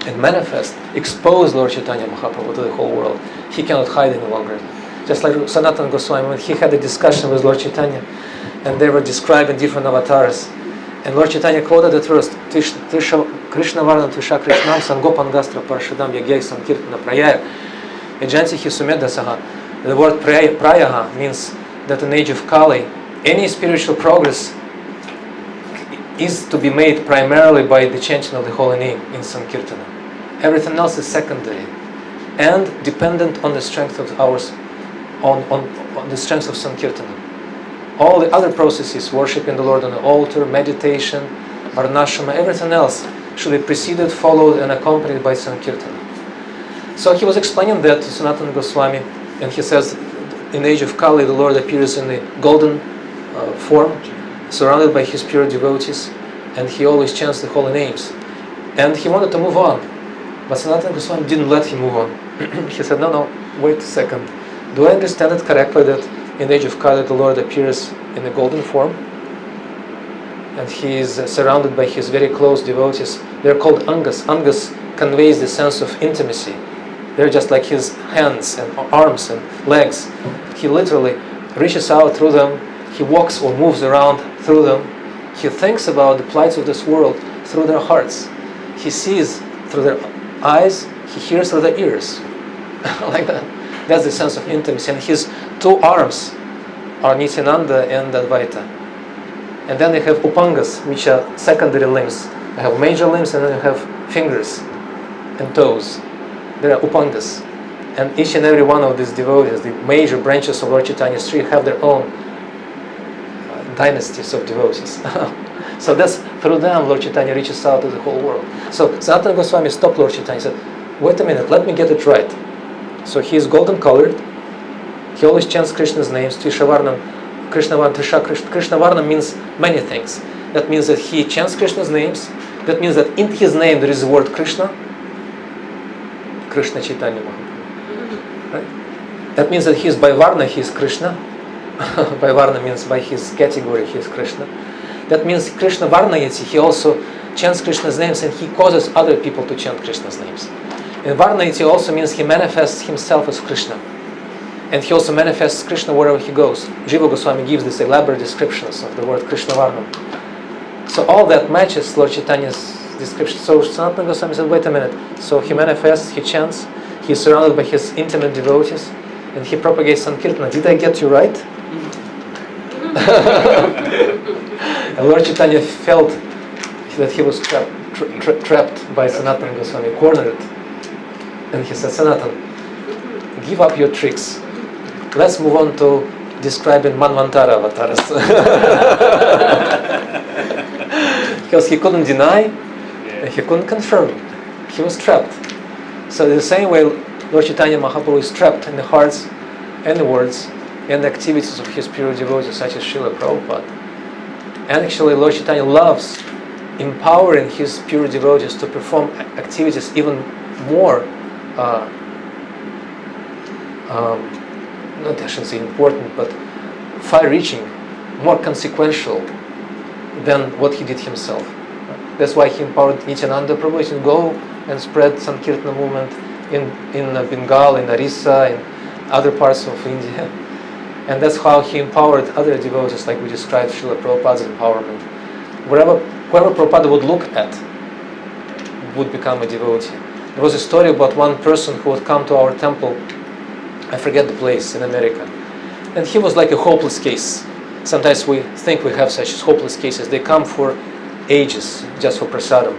and manifest, expose Lord Chaitanya Mahaprabhu to the whole world, he cannot hide any longer. Just like Sanatana Goswami, when he had a discussion with Lord Chaitanya, and they were describing different avatars, and Lord Chaitanya quoted the verse, Krishna Varnam Tvisha Krishnam Sangopangastra Parashadam Yagya Sankirtana Prayaya Ejanti Hisumeddasaha. The word Prayaha means that in the age of Kali, any spiritual progress is to be made primarily by the chanting of the holy name in Sankirtana. Everything else is secondary and dependent on the strength of ours, on the strength of Sankirtana. All the other processes, worshiping the Lord on the altar, meditation, varnashama, everything else should be preceded, followed, and accompanied by Sankirtana. So he was explaining that to Sanatana Goswami, and he says, in the age of Kali, the Lord appears in the golden form, surrounded by his pure devotees, and he always chants the holy names. And he wanted to move on, but Sanatana Goswami didn't let him move on. He said, no, wait a second. Do I understand it correctly that in the age of Kali the Lord appears in the golden form? And he is surrounded by his very close devotees. They're called Angas. Angas conveys the sense of intimacy. They're just like his hands and arms and legs. He literally reaches out through them. He walks or moves around through them. He thinks about the plights of this world through their hearts. He sees through their eyes. He hears through their ears. Like that. That's the sense of intimacy. And his two arms are Nityananda and Advaita. And then they have Upangas, which are secondary limbs. They have major limbs and then you have fingers and toes. There are Upangas. And each and every one of these devotees, the major branches of Lord Chaitanya's tree, have their own dynasties of devotees. So that's through them Lord Chaitanya reaches out to the whole world. So Sanatana Goswami stopped Lord Chaitanya and said, wait a minute, let me get it right. So he is golden colored. He always chants Krishna's names. Tvishavarnam, Krishnavarnam means many things. That means that he chants Krishna's names. That means that in his name there is the word Krishna. Krishna Chaitanya Mahaprabhu. Right? That means that he is by Varna, he is Krishna. By Varna means by his category he is Krishna. That means Krishna Varnayati, he also chants Krishna's names and he causes other people to chant Krishna's names. And Varnayati also means he manifests himself as Krishna. And he also manifests Krishna wherever he goes. Jiva Goswami gives these elaborate descriptions of the word Krishna Varnam. So all that matches Lord Chaitanya's description. So Sanatana Goswami said, wait a minute. So he manifests, he chants, he's surrounded by his intimate devotees, and he propagates Sankirtana. Did I get you right? And Lord Chaitanya felt that he was trapped by Sanatana Goswami, cornered. And he said, Sanatana, give up your tricks. Let's move on to describing Manvantara avatars. Because he couldn't deny, and he couldn't confirm. He was trapped. So in the same way, Lord Chaitanya Mahaprabhu is trapped in the hearts and the words and the activities of his pure devotees, such as Srila Prabhupada. And actually, Lord Chaitanya loves empowering his pure devotees to perform activities even more not I shouldn't say important, but far-reaching, more consequential than what he did himself. That's why he empowered Nityananda Prabhu to go and spread Sankirtana movement in Bengal, in Orissa, in other parts of India. And that's how he empowered other devotees, like we described Srila Prabhupada's empowerment. Whoever Prabhupada would look at would become a devotee. There was a story about one person who would come to our temple, I forget the place, in America. And he was like a hopeless case. Sometimes we think we have such hopeless cases. They come for ages just for prasadam.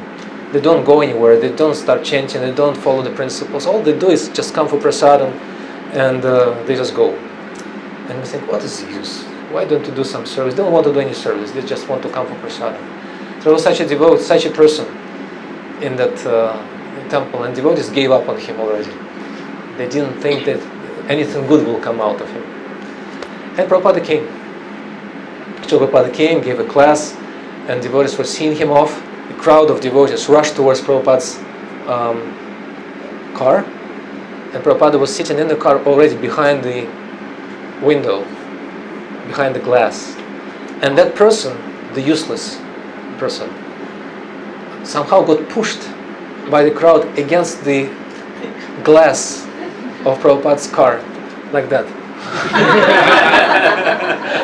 They don't go anywhere, they don't start chanting, they don't follow the principles. All they do is just come for prasadam and they just go. And we think, what is the use? Why don't you do some service? They don't want to do any service, they just want to come for prasadam. So there was such a devotee, such a person in that temple, and devotees gave up on him already. They didn't think that anything good will come out of him. And Prabhupada came. Prabhupada came, gave a class, and devotees were seeing him off. A crowd of devotees rushed towards Prabhupada's car, and Prabhupada was sitting in the car already behind the window, behind the glass. And that person, the useless person, somehow got pushed by the crowd against the glass of Prabhupada's car, like that.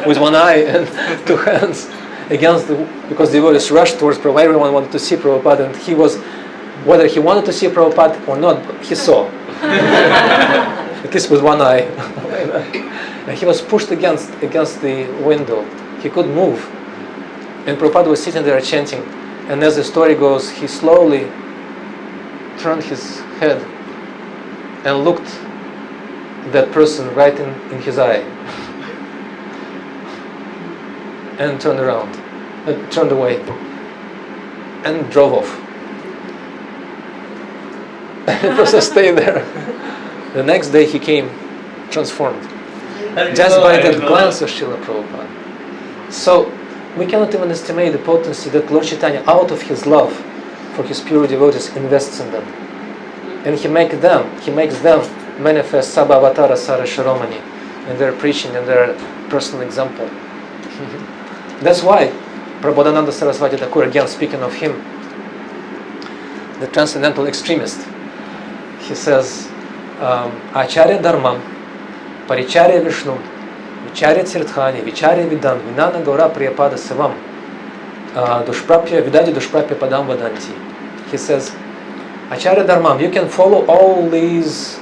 With one eye and two hands against because the devotees rushed towards Prabhupada. Everyone wanted to see Prabhupada, and he was, whether he wanted to see Prabhupada or not, he saw. At least with one eye. And he was pushed against the window. He couldn't move. And Prabhupada was sitting there chanting. And as the story goes, he slowly turned his head and looked that person right in his eye. And turned around. Turned away. And drove off. And the person stayed there. The next day he came transformed. Just by that glance of Srila Prabhupada. So we cannot even estimate the potency that Lord Chaitanya, out of his love for his pure devotees, invests in them. And he makes them manifest Sabhavatara Sara Shiromani in their preaching and their personal example. That's why Prabodhananda Saraswati Thakur, again speaking of him, the transcendental extremist, he says, Acharya Dharmam, Paricharya Vishnu, Vicharya Tirthani, Vicharya Vidan, Vinana Gaura Priyapada Savam, Dushprapya Vidadi Dushprapya Padam Vadanti. He says, Acharya Dharmam, you can follow all these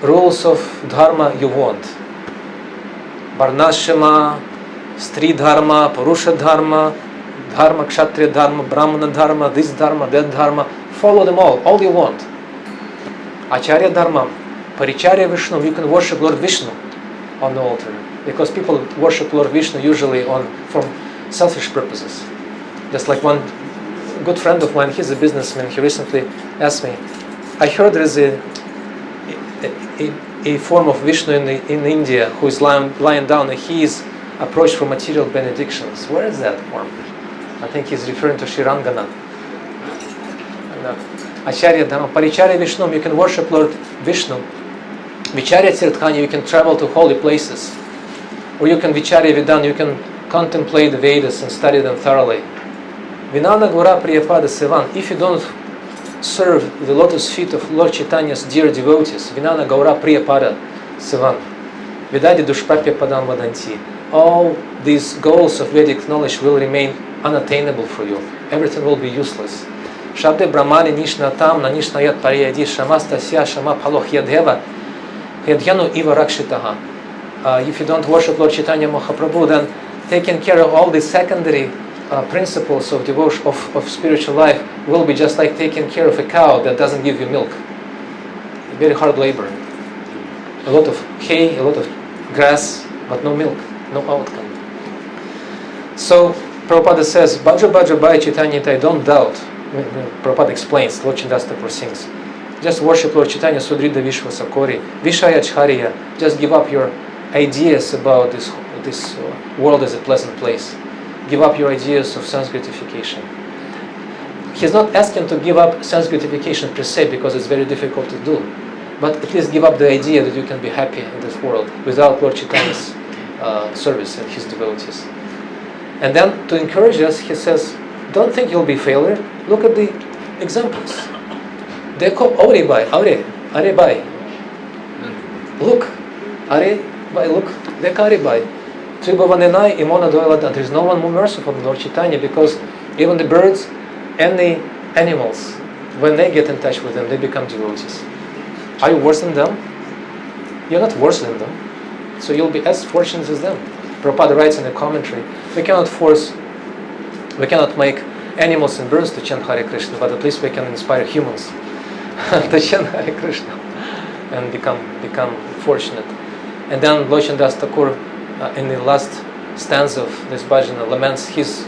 rules of dharma you want. Varnashama, Stri Dharma, Purusha Dharma, Dharma, Kshatriya Dharma, Brahmana Dharma, this Dharma, that Dharma. Follow them all you want. Acharya Dharmam, Paricharya Vishnu, you can worship Lord Vishnu on the altar. Because people worship Lord Vishnu usually from selfish purposes. Just like one good friend of mine, he's a businessman, he recently asked me, I heard there is a form of Vishnu in India who is lying down and he is approached for material benedictions. Where is that form? I think he's referring to Shirangana. Acharya Dharma, Paricharya Vishnu, you can worship Lord Vishnu. Vicharya Tirthani, you can travel to holy places. Or you can Vicharya Vidan, you can contemplate the Vedas and study them thoroughly. Vinana Gaura Priyapada Sevan, if you don't serve the lotus feet of Lord Chaitanya's dear devotees, Vinana Gaura Priyapada Sevan, Vidadi Dushprapya Padam Vadanti, all these goals of Vedic knowledge will remain unattainable for you. Everything will be useless. Shabde Brahmani Nishnatam Nanishnayat Pariyadi Shamastasya Shama Paloh Yadheva Yadhyanu Iva Rakshitaha. If you don't worship Lord Chaitanya Mahaprabhu, then taking care of all the secondary principles of devotion of spiritual life will be just like taking care of a cow that doesn't give you milk. Very hard labor. A lot of hay, a lot of grass, but no milk, no outcome. So Prabhupada says, Bhaja Bhaja Bhai Chaitanya, I don't doubt. Prabhupada explains, Lord Chandas Thakur sings, just worship Lord Chaitanya Sudrida Vishwa Sakori, Vishaya Chhariya, just give up your ideas about this world as a pleasant place. Give up your ideas of sense gratification. He's not asking to give up sense gratification per se because it's very difficult to do, but at least give up the idea that you can be happy in this world without Lord Chaitanya's service and his devotees. And then to encourage us, he says, don't think you'll be failure. Look at the examples. Dekho aure bai, are bai. Look, are bai, look, dekare bai. Tribhavanenai imona doeladan. There is no one more merciful than Lord Chaitanya, because even the birds and the animals, when they get in touch with them, they become devotees. Are you worse than them? You're not worse than them. So you'll be as fortunate as them. Prabhupada writes in a commentary, we cannot make animals and birds to chant Hare Krishna, but at least we can inspire humans to chant Hare Krishna and become fortunate. And then Lord Chandas Thakur, in the last stanza of this bhajana, laments his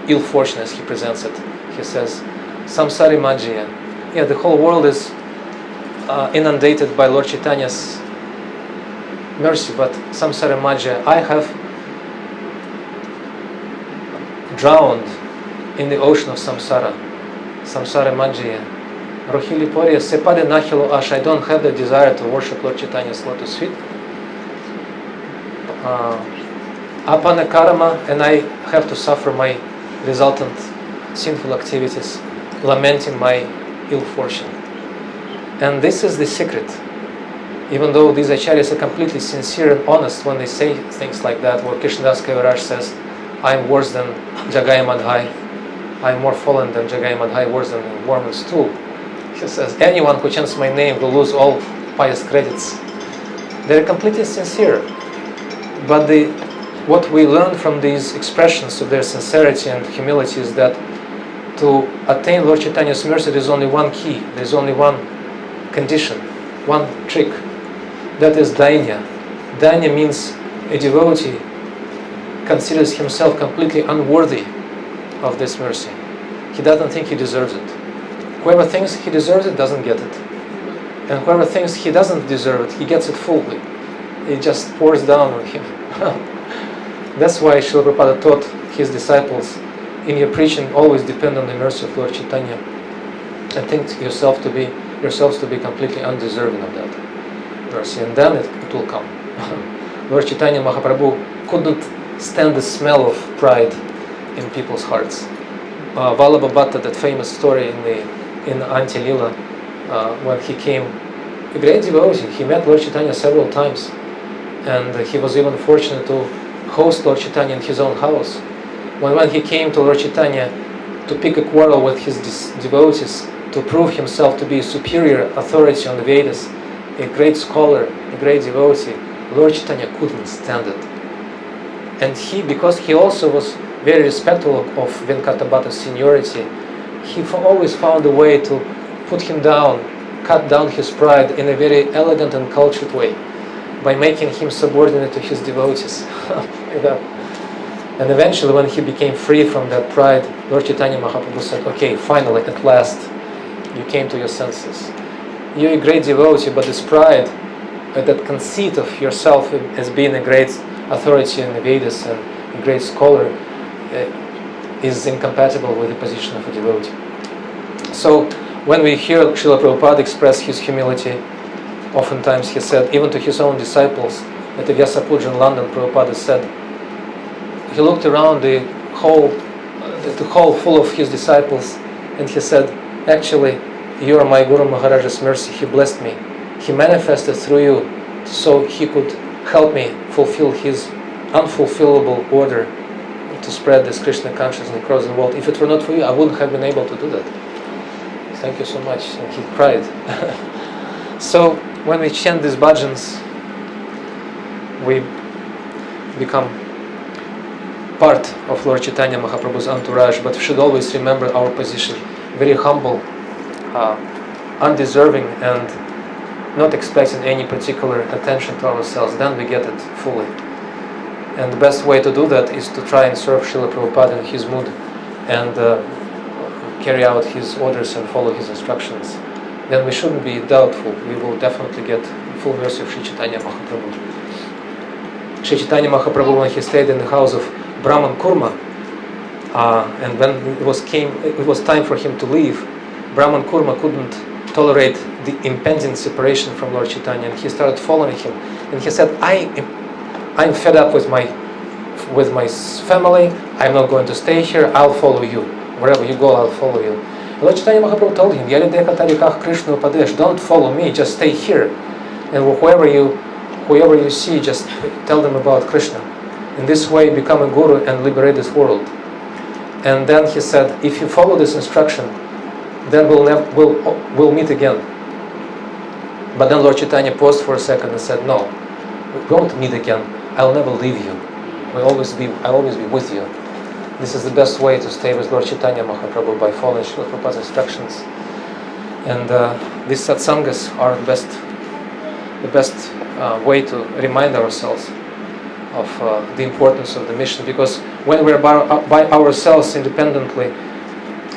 ill fortune as he presents it. He says, Samsari Majjaya. Yeah, the whole world is inundated by Lord Chaitanya's mercy, but Samsara Majjaya, I have drowned in the ocean of samsara, samsara manjaya. Rohili Pori sepade nahilo ash, I don't have the desire to worship Lord Chaitanya's lotus feet. Apana karma, and I have to suffer my resultant sinful activities, lamenting my ill fortune. And this is the secret. Even though these acharyas are completely sincere and honest when they say things like that, where Krishnadas Kaviraj says, I am worse than Jagai Madhai, I am more fallen than Jagai Madhai, worse than a worm and stool. He says, anyone who chants my name will lose all pious credits. They're completely sincere. But what we learn from these expressions of their sincerity and humility is that to attain Lord Chaitanya's mercy, there is only one key, there is only one condition, one trick. That is dainya. Dainya means a devotee considers himself completely unworthy of this mercy. He doesn't think he deserves it. Whoever thinks he deserves it doesn't get it. And whoever thinks he doesn't deserve it, he gets it fully. It just pours down on him. That's why Srila Prabhupada taught his disciples, in your preaching, always depend on the mercy of Lord Chaitanya and think yourselves to be completely undeserving of that mercy, and then it will come. Lord Chaitanya Mahaprabhu couldn't stand the smell of pride in people's hearts. Vallabha Bhatta, that famous story in Anti-Lila, when he came, a great devotee, he met Lord Chaitanya several times, and he was even fortunate to host Lord Chaitanya in his own house. When he came to Lord Chaitanya to pick a quarrel with his devotees, to prove himself to be a superior authority on the Vedas, a great scholar, a great devotee, Lord Chaitanya couldn't stand it. And because he also was very respectful of Venkatabhata's seniority, he always found a way to put him down, cut down his pride in a very elegant and cultured way, by making him subordinate to his devotees. And eventually, when he became free from that pride, Lord Chaitanya Mahaprabhu said, okay, finally, at last, you came to your senses. You're a great devotee, but this pride, that conceit of yourself as being a great authority in the Vedas and a great scholar, is incompatible with the position of a devotee. So, when we hear Srila Prabhupada express his humility, oftentimes he said, even to his own disciples, at the Vyasapuja in London, Prabhupada said, he looked around the hall full of his disciples, and he said, actually, you are my Guru Maharaja's mercy. He blessed me. He manifested through you so he could help me fulfill his unfulfillable order to spread this Krishna consciousness across the world. If it were not for you, I wouldn't have been able to do that. Thank you so much. And he cried. So, when we chant these bhajans, we become part of Lord Chaitanya Mahaprabhu's entourage, but we should always remember our position, very humble, undeserving, and not expecting any particular attention to ourselves. Then we get it fully. And the best way to do that is to try and serve Srila Prabhupada in his mood and carry out his orders and follow his instructions. Then we shouldn't be doubtful. We will definitely get full mercy of Sri Chaitanya Mahaprabhu. Sri Chaitanya Mahaprabhu, when he stayed in the house of Brahman Kurma, and when it was time for him to leave, Brahman Kurma couldn't tolerate the impending separation from Lord Chaitanya, and he started following him. And he said, I'm fed up with my family. I'm not going to stay here. I'll follow you. Wherever you go, I'll follow you. Lord Chaitanya Mahaprabhu told him, Krishna Upadesh, don't follow me, just stay here. And whoever you see, just tell them about Krishna. In this way, become a guru and liberate this world. And then he said, if you follow this instruction, then we'll meet again. But then Lord Chaitanya paused for a second and said, no, we won't meet again. I'll never leave you. I'll always be with you. This is the best way to stay with Lord Chaitanya Mahaprabhu, by following Srila Prabhupada's instructions. And these satsangas are the best way to remind ourselves of the importance of the mission. Because when we're by ourselves independently,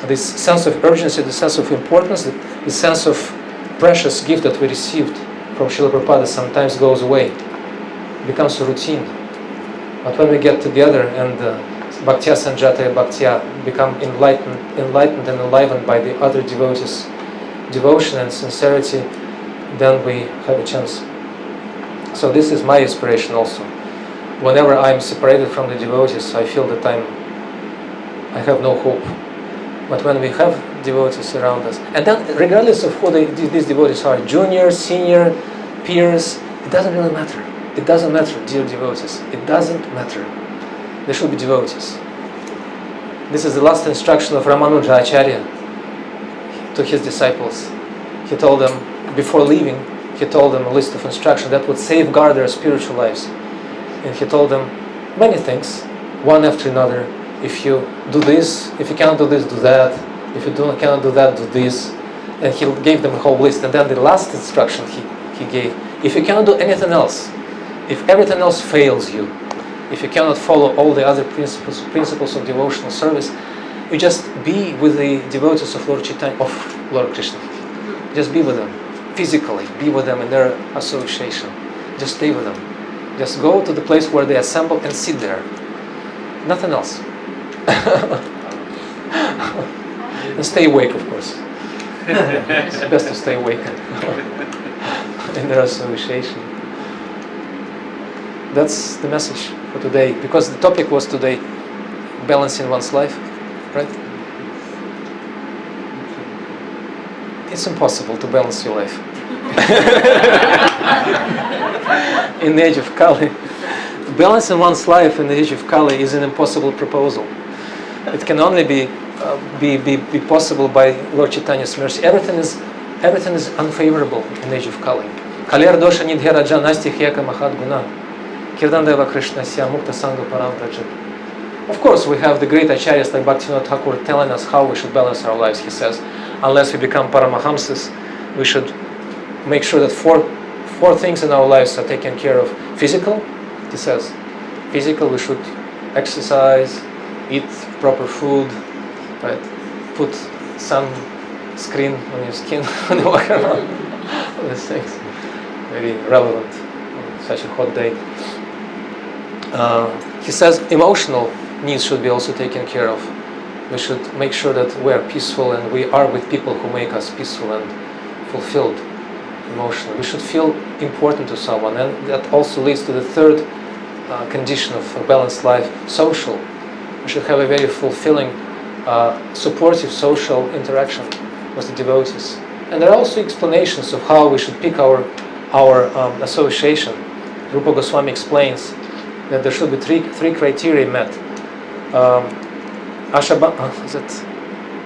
this sense of urgency, the sense of importance, the sense of precious gift that we received from Srila Prabhupada sometimes goes away. It becomes a routine. But when we get together and Bhaktya Sanjataya Bhaktya, become enlightened and enlivened by the other devotees' devotion and sincerity, then we have a chance. So this is my inspiration also. Whenever I'm separated from the devotees, I feel that I have no hope. But when we have devotees around us, and then regardless of who these devotees are, junior, senior, peers, it doesn't really matter. It doesn't matter, dear devotees. It doesn't matter. There should be devotees. This is the last instruction of Ramanuja Acharya to his disciples. He told them, before leaving, he told them a list of instructions that would safeguard their spiritual lives. And he told them many things, one after another. If you do this, if you cannot do this, do that. If you cannot do that, do this. And he gave them a whole list. And then the last instruction he gave, if you cannot do anything else, if everything else fails you, if you cannot follow all the other principles of devotional service, you just be with the devotees of Lord Chaitanya, of Lord Krishna. Just be with them, physically, be with them in their association. Just stay with them. Just go to the place where they assemble and sit there. Nothing else. And stay awake, of course. It's best to stay awake in their association. That's the message for today, because the topic was today balancing one's life, right? It's impossible to balance your life. In the age of Kali, balancing one's life in the age of Kali is an impossible proposal. It can only be possible by Lord Chaitanya's mercy. Everything is unfavorable in the age of Kali. Kalir dosha nidhera janasti hyeka mahat guna. Kirdandeva Krishna sya mukta sangha paramprajit. Of course, we have the great acharyas like Bhaktivinoda Thakur telling us how we should balance our lives. He says, unless we become paramahamsas, we should make sure that four things in our lives are taken care of. Physical, he says, physical, we should exercise, eat proper food, right? Put sun screen on your skin when you walk around. All these things, very relevant on such a hot day. He says emotional needs should be also taken care of. We should make sure that we are peaceful and we are with people who make us peaceful and fulfilled emotionally. We should feel important to someone, and that also leads to the third condition of a balanced life, social. We should have a very fulfilling, supportive social interaction with the devotees. And there are also explanations of how we should pick our association. Rupa Goswami explains that there should be three criteria met.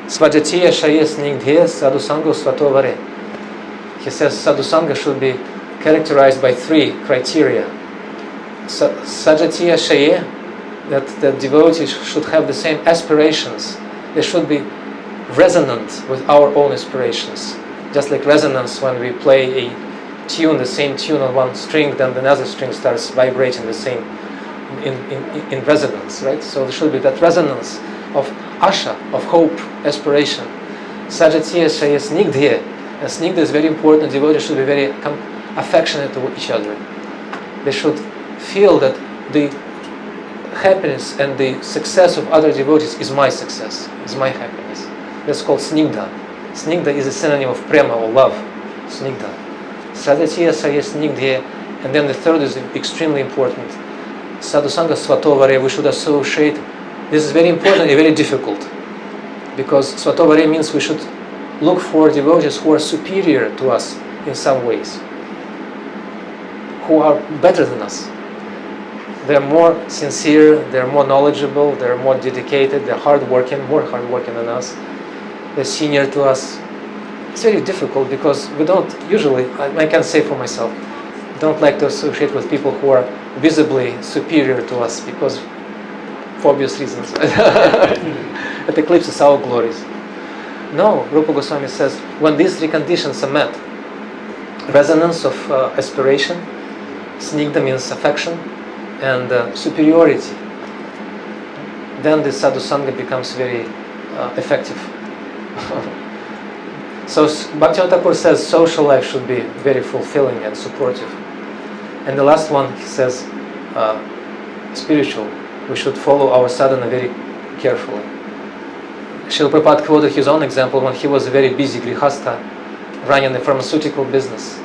Svajatiya Shaya Snigdhe Sadhusanga Svatovare. He says sadhusanga should be characterized by three criteria. Sajatiya Shaya, that the devotees should have the same aspirations. They should be resonant with our own aspirations. Just like resonance, when we play a tune, the same tune on one string, then another string starts vibrating the same in resonance, right? So there should be that resonance of asha, of hope, aspiration. Sajatiya Shaya Snigdhe. And snigdha is very important. Devotees should be very affectionate to each other. They should feel that the happiness and the success of other devotees is my success, is my happiness. That's called snigdha. Snigdha is a synonym of prema or love. Snigdha. Sadhatiya Shaya Snigdhe. And then the third is extremely important. Sadhusanga Svatovare, we should associate. This is very important and very difficult, because Svatovare means we should look for devotees who are superior to us in some ways, who are better than us. They're more sincere, they're more knowledgeable, they're more dedicated, they're more hardworking than us, they're senior to us. It's very difficult because we don't usually, I can say for myself, don't like to associate with people who are visibly superior to us, because for obvious reasons. It eclipses our glories. No, Rupa Goswami says, when these three conditions are met, resonance of aspiration, snigdha means affection, and superiority, then the sadhusanga becomes very effective. So Bhaktivinoda Thakur says social life should be very fulfilling and supportive. And the last one, he says, spiritual we should follow our sadhana very carefully. Srila Prabhupada quoted his own example when he was a very busy grihastha running a pharmaceutical business,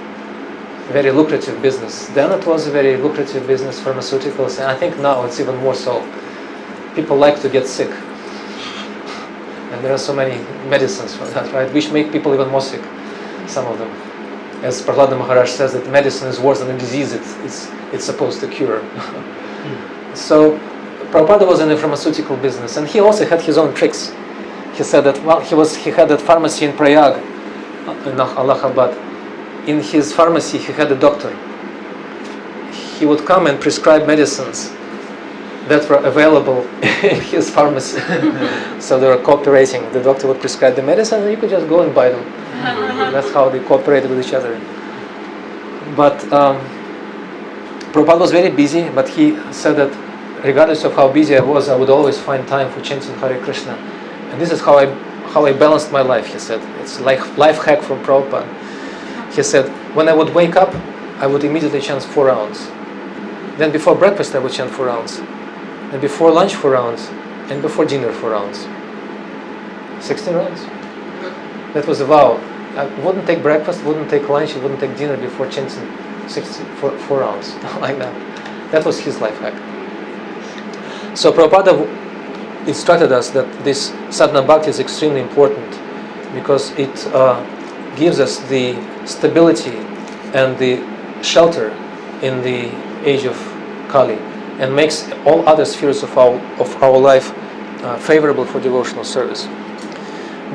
very lucrative business. Then it was a very lucrative business, pharmaceuticals, and I think now it's even more so. People like to get sick. And there are so many medicines for that, right? Which make people even more sick, some of them. As Prahlada Maharaj says, that medicine is worse than a disease it's supposed to cure. So Prabhupada was in the pharmaceutical business, and he also had his own tricks. He said that he had that pharmacy in Prayag, in Allahabad. In his pharmacy, he had a doctor. He would come and prescribe medicines that were available in his pharmacy. So they were cooperating. The doctor would prescribe the medicine, and you could just go and buy them. That's how they cooperated with each other. But Prabhupada was very busy, but he said that regardless of how busy I was, I would always find time for chanting Hare Krishna. And this is how I balanced my life, he said. It's like life hack from Prabhupada. He said, when I would wake up, I would immediately chant 4 rounds. Then before breakfast, I would chant 4 rounds. And before lunch, 4 rounds. And before dinner, 4 rounds. 16 rounds. That was a vow. I wouldn't take breakfast, wouldn't take lunch, wouldn't take dinner before chanting 4 rounds. Like that. That was his life hack. So Prabhupada instructed us that this sadhana bhakti is extremely important because it gives us the stability and the shelter in the age of Kali and makes all other spheres of our life favorable for devotional service.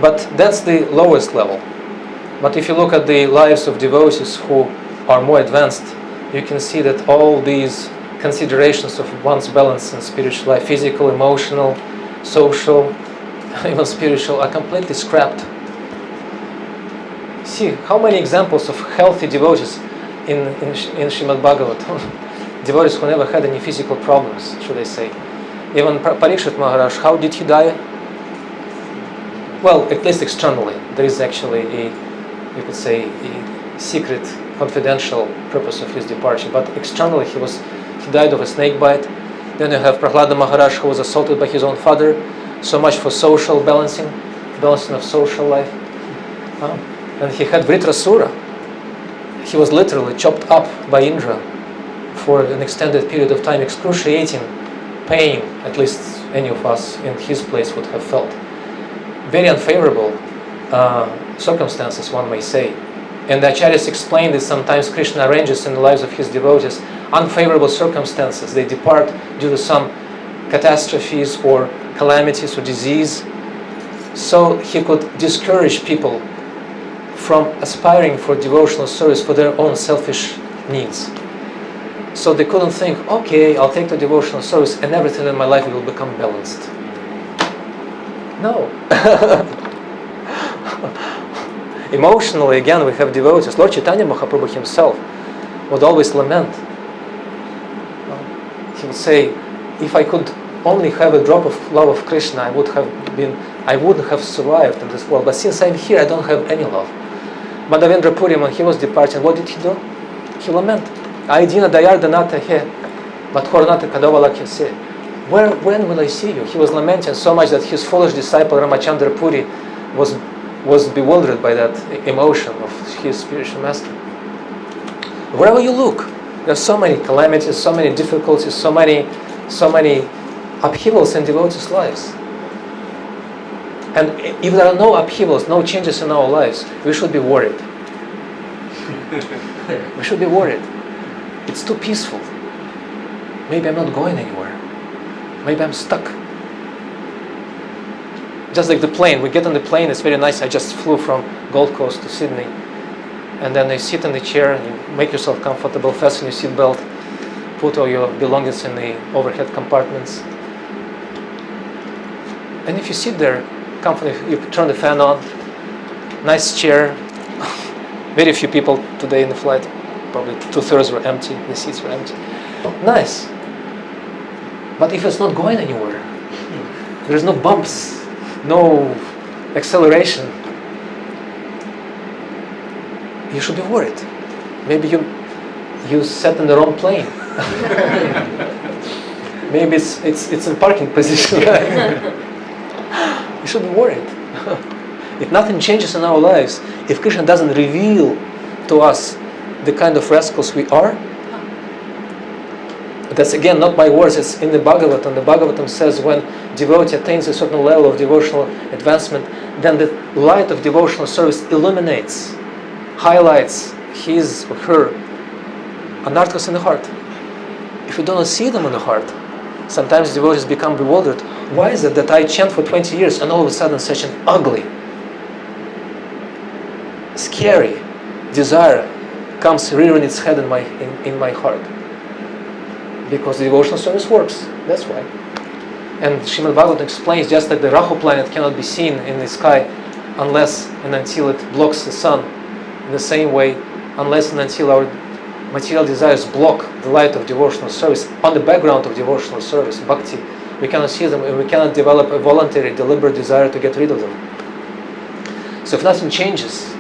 But that's the lowest level. But if you look at the lives of devotees who are more advanced, you can see that all these considerations of one's balance in spiritual life, physical, emotional, social, even spiritual, are completely scrapped. See how many examples of healthy devotees in Srimad Bhagavatam. Devotees who never had any physical problems, should I say. Even Parikshit Maharaj, how did he die? Well, at least externally. There is actually you could say, a secret, confidential purpose of his departure. But externally he died of a snake bite. Then you have Prahlada Maharaj, who was assaulted by his own father. So much for social balancing of social life. And he had Vritrasura. He was literally chopped up by Indra for an extended period of time, excruciating pain, at least any of us in his place would have felt. Very unfavorable circumstances, one may say. And the Acharyas explained that sometimes Krishna arranges in the lives of his devotees unfavorable circumstances. They depart due to some catastrophes or calamities or disease. So he could discourage people from aspiring for devotional service for their own selfish needs. So they couldn't think, okay, I'll take the devotional service and everything in my life will become balanced. No. Emotionally, again, we have devotees. Lord Chaitanya Mahaprabhu himself would always lament. He would say, if I could only have a drop of love of Krishna, I wouldn't have survived in this world. But since I'm here, I don't have any love. Madhavendra Puri, when he was departing, what did he do? He lamented. Aidina dayardanata he, madhornata kadavalakya se. When will I see you? He was lamenting so much that his foolish disciple Ramachandra Puri was bewildered by that emotion of his spiritual master. Wherever you look, there are so many calamities, so many difficulties, so many upheavals in devotees' lives. And if there are no upheavals, no changes in our lives, we should be worried. We should be worried. It's too peaceful. Maybe I'm not going anywhere. Maybe I'm stuck. Just like the plane. We get on the plane, it's very nice. I just flew from Gold Coast to Sydney. And then you sit in the chair, and you make yourself comfortable, fasten your seatbelt, put all your belongings in the overhead compartments. And if you sit there, comfortably, you turn the fan on, nice chair. Very few people today in the flight. Probably 2/3 were empty, the seats were empty. Nice. But if it's not going anywhere, there's no bumps, no acceleration, you should be worried. Maybe you sat in the wrong plane. Maybe it's in parking position. You shouldn't worry. If nothing changes in our lives, if Krishna doesn't reveal to us the kind of rascals we are, that's again not my words, it's in the Bhagavatam. The Bhagavatam says when devotee attains a certain level of devotional advancement, then the light of devotional service illuminates, highlights his or her anarthas in the heart. If you do not see them in the heart, sometimes devotees become bewildered. Why is it that I chant for 20 years and all of a sudden such an ugly, scary desire comes rearing its head in my heart? Because the devotional service works, that's why. And Srimad Bhagavatam explains, just like the Rahu planet cannot be seen in the sky unless and until it blocks the sun, in the same way, unless and until our material desires block the light of devotional service, on the background of devotional service, bhakti, we cannot see them, and we cannot develop a voluntary, deliberate desire to get rid of them. So if nothing changes,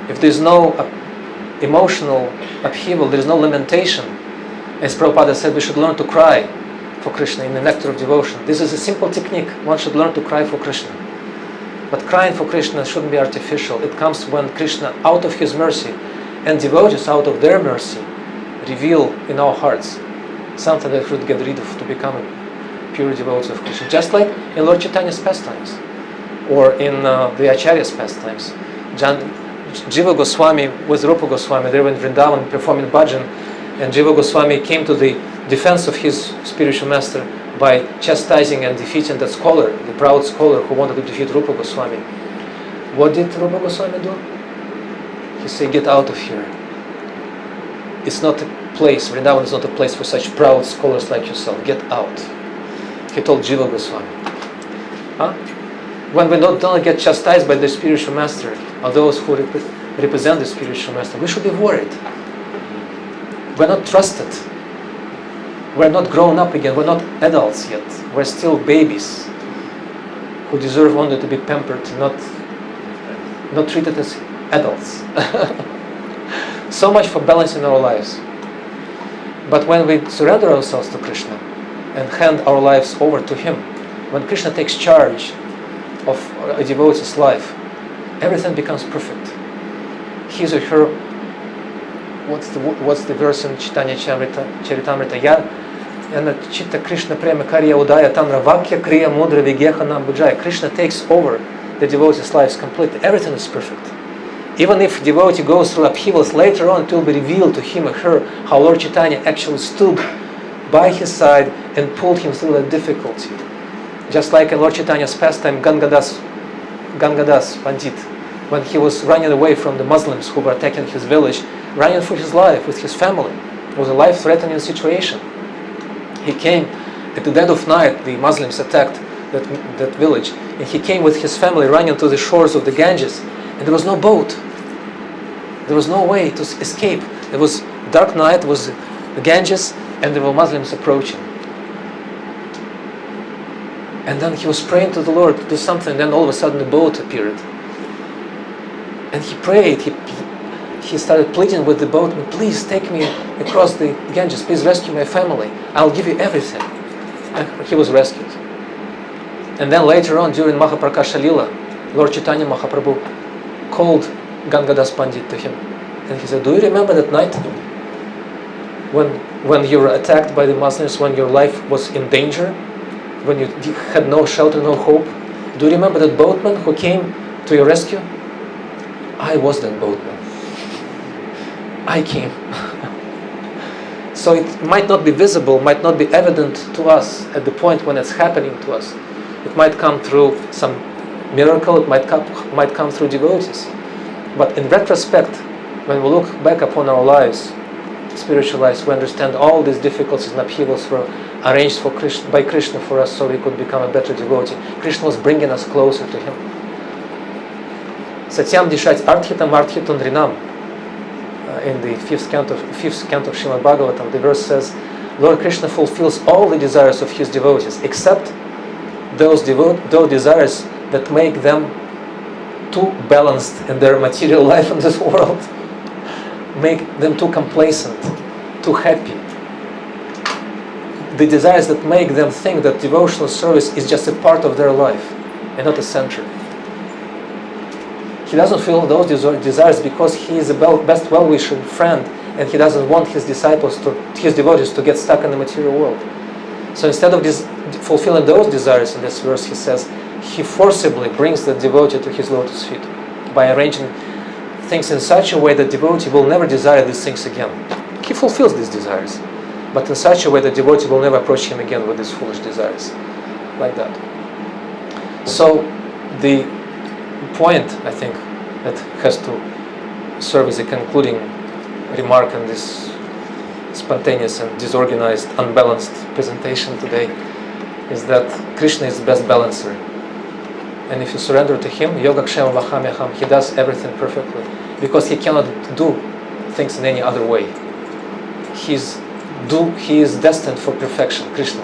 if there's no emotional upheaval, there's no lamentation, as Prabhupada said, we should learn to cry for Krishna in the nectar of devotion. This is a simple technique. One should learn to cry for Krishna. But crying for Krishna shouldn't be artificial. It comes when Krishna, out of his mercy, and devotees out of their mercy, reveal in our hearts something that we should get rid of to become a pure devotee of Krishna. Just like in Lord Chaitanya's pastimes, or in the Acharya's pastimes. Jiva Goswami with Rupa Goswami, they were in Vrindavan performing bhajan, and Jiva Goswami came to the defense of his spiritual master by chastising and defeating that scholar, the proud scholar who wanted to defeat Rupa Goswami. What did Rupa Goswami do? He said, get out of here. It's not a place, Vrindavan is not a place for such proud scholars like yourself. Get out. He told Jiva Goswami. Huh? When we don't get chastised by the spiritual master, or those who represent the spiritual master, we should be worried. We're not trusted. We're not grown up again. We're not adults yet. We're still babies who deserve only to be pampered, not treated as adults. So much for balancing our lives. But when we surrender ourselves to Krishna and hand our lives over to Him, when Krishna takes charge of a devotee's life, everything becomes perfect. His or her, what's the verse in Chaitanya Charitamrita? Yana Chitta Krishna Prema Karya Udaya Tanra Vakya Kriya Mudra Vigyeha Nam Bujaya. Krishna takes over the devotee's lives completely. Everything is perfect. Even if devotee goes through upheavals, later on it will be revealed to him or her how Lord Chaitanya actually stood by his side and pulled him through that difficulty. Just like in Lord Chaitanya's pastime, Gangadas Pandit, when he was running away from the Muslims who were attacking his village, running for his life with his family. It was a life-threatening situation. He came at the dead of night, the Muslims attacked that village, and he came with his family running to the shores of the Ganges, and there was no boat. There was no way to escape. It was dark night, it was the Ganges, and there were Muslims approaching. And then he was praying to the Lord to do something, and then all of a sudden the boat appeared. And he prayed, he started pleading with the boatman, please take me across the Ganges, please rescue my family, I'll give you everything. And he was rescued. And then later on, during Mahaprakasha Lila, Lord Chaitanya Mahaprabhu called Gangadas Pandit to him. And he said, do you remember that night when you were attacked by the Muslims, when your life was in danger, when you had no shelter, no hope? Do you remember that boatman who came to your rescue? I was that boatman. I came. So it might not be visible, might not be evident to us at the point when it's happening to us. It might come through some miracle, it might come through devotees. But in retrospect, when we look back upon our lives, spiritual lives, we understand all these difficulties and upheavals were arranged by Krishna for us so we could become a better devotee. Krishna was bringing us closer to Him. Satyam Dishat Arthitam Arthitun Rinam. In the fifth canto of Srimad Bhagavatam, the verse says, Lord Krishna fulfills all the desires of His devotees, except those desires that make them too balanced in their material life in this world, make them too complacent, too happy. the desires that make them think that devotional service is just a part of their life and not a center. He doesn't feel those desires because he is the best well-wishing friend, and he doesn't want his devotees to get stuck in the material world. So instead of fulfilling those desires in this verse, he says, he forcibly brings the devotee to his lotus feet by arranging things in such a way that the devotee will never desire these things again. He fulfills these desires, but in such a way that the devotee will never approach him again with these foolish desires. Like that. So the point, I think, that has to serve as a concluding remark in this spontaneous and disorganized, unbalanced presentation today is that Krishna is the best balancer. And if you surrender to him, Yogakshema Vahamyaham, he does everything perfectly. Because he cannot do things in any other way. He is destined for perfection, Krishna.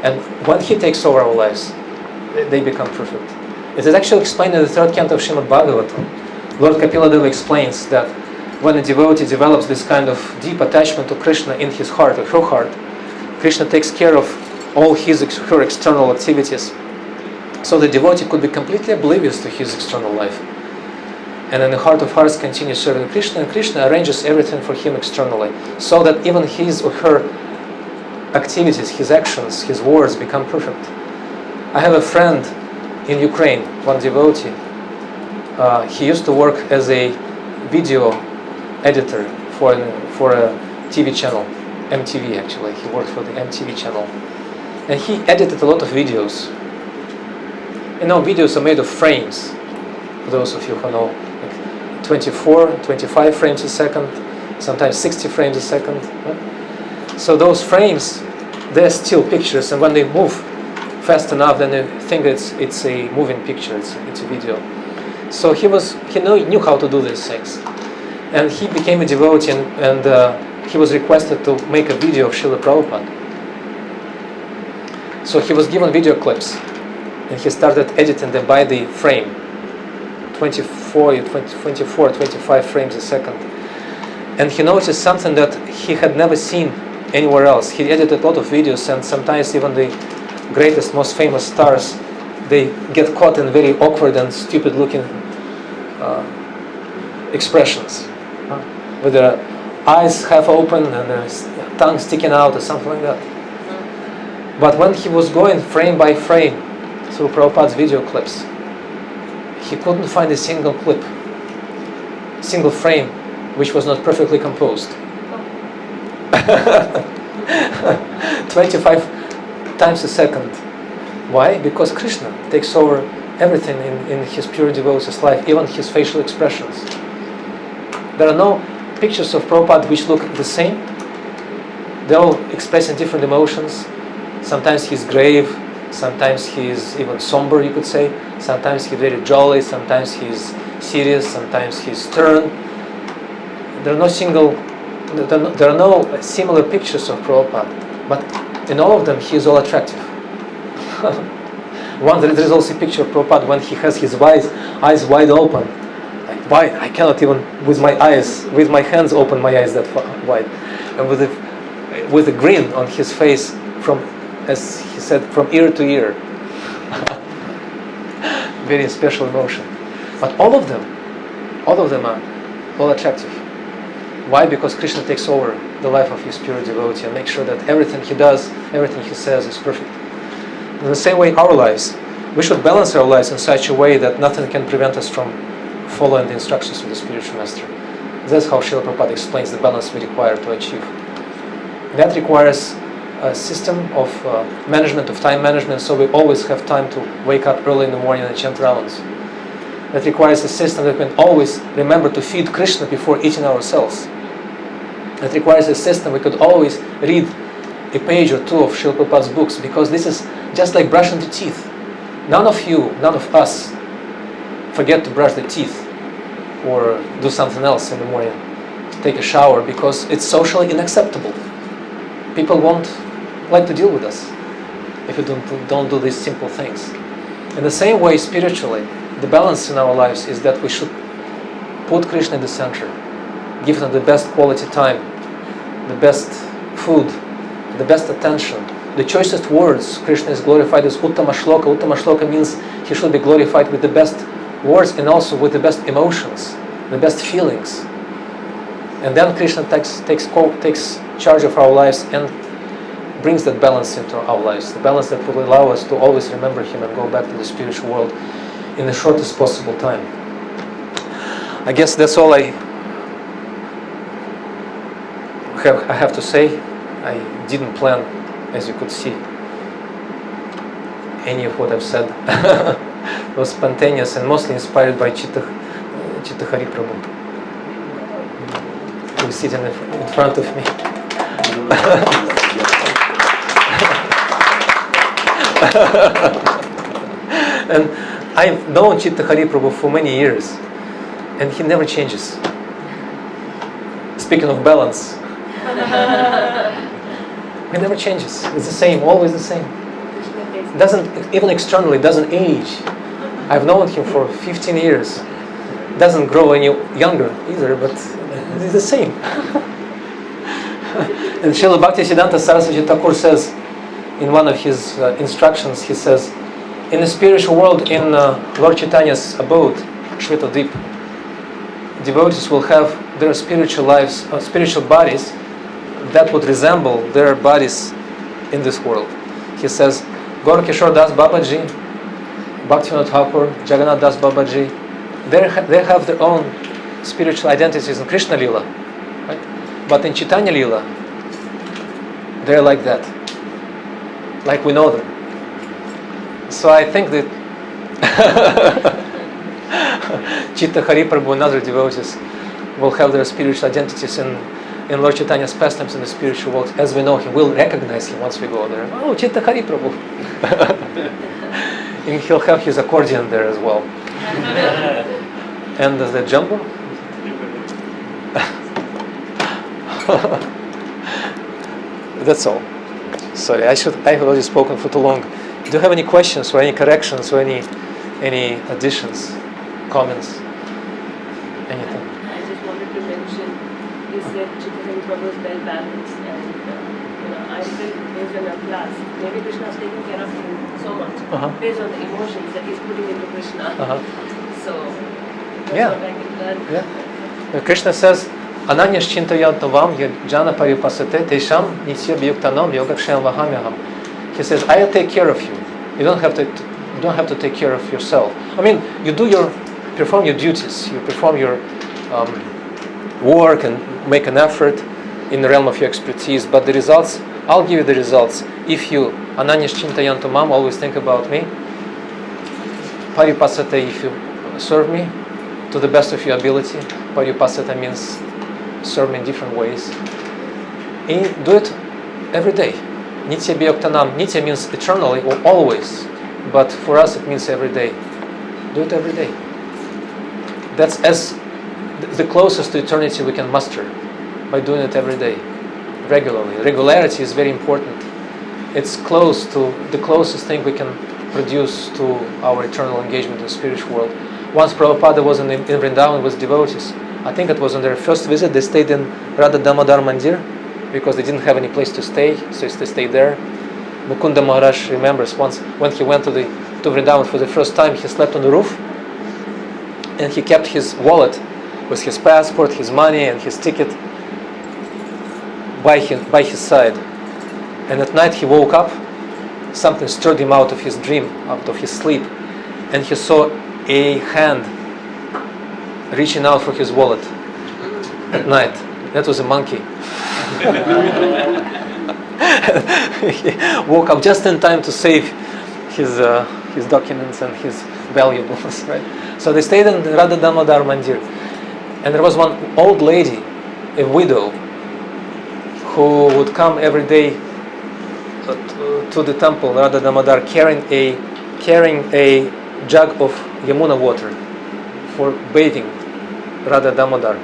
And when he takes over our lives, they become perfect. It is actually explained in the third canto of Srimad Bhagavatam. Lord Kapila Deva explains that when a devotee develops this kind of deep attachment to Krishna in his heart or her heart, Krishna takes care of all her external activities. So the devotee could be completely oblivious to his external life. And in the heart of hearts continues serving Krishna, and Krishna arranges everything for him externally, so that even his or her activities, his actions, his words become perfect. I have a friend in Ukraine, one devotee. He used to work as a video editor for a TV channel, MTV actually. He worked for the MTV channel. And he edited a lot of videos. You know, videos are made of frames, for those of you who know, like 24, 25 frames a second, sometimes 60 frames a second. So those frames, they're still pictures, and when they move fast enough, then they think it's a moving picture, it's a video. So he knew how to do these things. And he became a devotee, and he was requested to make a video of Srila Prabhupada. So he was given video clips, and he started editing them by the frame, 24, 25 frames a second. And he noticed something that he had never seen anywhere else. He edited a lot of videos, and sometimes even the greatest, most famous stars, they get caught in very awkward and stupid looking expressions, with their eyes half open and their tongue sticking out or something like that. But when he was going frame by frame through Prabhupada's video clips, he couldn't find a single clip, single frame, which was not perfectly composed. 25 times a second. Why? Because Krishna takes over everything in his pure devotee's life, even his facial expressions. There are no pictures of Prabhupada which look the same. They're all expressing different emotions. Sometimes he's grave, sometimes he's even somber, you could say. Sometimes he's very jolly, sometimes he's serious, sometimes he's stern. There are no similar pictures of Prabhupada, but in all of them he is all attractive. There is also a picture of Prabhupada when he has his eyes wide open. Like wide, I cannot even with my hands open my eyes that wide. And with a grin on his face from, as he said, from ear to ear. Very special emotion. But all of them are all attractive. Why? Because Krishna takes over the life of his pure devotee and makes sure that everything he does, everything he says is perfect. In the same way, our lives, we should balance our lives in such a way that nothing can prevent us from following the instructions of the spiritual master. That's how Srila Prabhupada explains the balance we require to achieve. That requires a system of management, of time management, so we always have time to wake up early in the morning and chant rounds. That requires a system that we can always remember to feed Krishna before eating ourselves. That requires a system we could always read a page or two of Srila Prabhupada's books, because this is just like brushing the teeth. None of us forget to brush the teeth or do something else in the morning, to take a shower, because it's socially unacceptable. People won't like to deal with us if we don't do these simple things. In the same way, spiritually, the balance in our lives is that we should put Krishna in the center, give him the best quality time, the best food, the best attention. The choicest words, Krishna is glorified as Uttama Shloka. Uttama Shloka means he should be glorified with the best words and also with the best emotions, the best feelings. And then Krishna takes charge of our lives and brings that balance into our lives. The balance that will allow us to always remember him and go back to the spiritual world in the shortest possible time. I guess that's all I have to say. I didn't plan, as you could see, any of what I've said. It was spontaneous and mostly inspired by Chitta Hari Prabhu, who is sitting in front of me. And I've known Chitta Hari Prabhu for many years, and he never changes. Speaking of balance, he never changes. It's the same, always the same. Doesn't, even externally, doesn't age. I've known him for 15 years. Doesn't grow any younger either, but it's the same. And Srila Bhaktisiddhanta Saraswati Thakur says, in one of his instructions, he says, in the spiritual world, in Lord Chaitanya's abode, Shvetadvip, devotees will have their spiritual lives, spiritual bodies that would resemble their bodies in this world. He says, Gaur Kishore Das Babaji, Bhaktivinoda Thakur, Jagannath Das Babaji, they have their own spiritual identities in Krishna Lila, right? But in Chaitanya Lila, they're like that, like we know them. So I think that Chitta Hari Prabhu and other devotees will have their spiritual identities in Lord Chaitanya's pastimes in the spiritual world as we know him. We'll recognize him once we go there. Oh, Chitta Hari Prabhu. And he'll have his accordion there as well. And the jumbo? That's all. Sorry, I have already spoken for too long. Do you have any questions or any corrections or any additions, comments, anything? I just wanted to mention, you said Chitta Hari Prabhu is well balanced, and I feel based on your class, maybe Krishna is taking care of him so much based on the emotions that he's putting into Krishna. So that's what I can learn. Yeah. Krishna says, Ananya Shchintayantavam Jana Paripasate Tesham Nitya Bhyuktanam Yogakshayam Vahamyaham. He says, I'll take care of you. You don't have to take care of yourself. I mean, you perform your duties, you perform your work and make an effort in the realm of your expertise, but the results, I'll give you the results. If you, Ananya Shchintayantamam, always think about me. Paripasate, if you serve me to the best of your ability. Paripasata means serve me in different ways. And do it every day. Nitya Bhyaktanam. Nitya means eternally or always, but for us it means every day. Do it every day. That's as the closest to eternity we can muster, by doing it every day, regularly. Regularity is very important. It's close to the closest thing we can produce to our eternal engagement in the spiritual world. Once Prabhupada was in Vrindavan with devotees. I think it was on their first visit. They stayed in Radha Damodar Mandir because they didn't have any place to stay, so they stayed there. Mukunda Maharaj remembers once when he went to Vrindavan for the first time, he slept on the roof and he kept his wallet with his passport, his money and his ticket by his side. And at night he woke up, something stirred him out of his dream, out of his sleep, and he saw a hand reaching out for his wallet at night. That was a monkey. He woke up just in time to save his documents and his valuables, right? So they stayed in Radha Damodar Mandir. And there was one old lady, a widow, who would come every day to the temple, Radha Damodar, carrying a jug of Yamuna water for bathing Radha Damodar,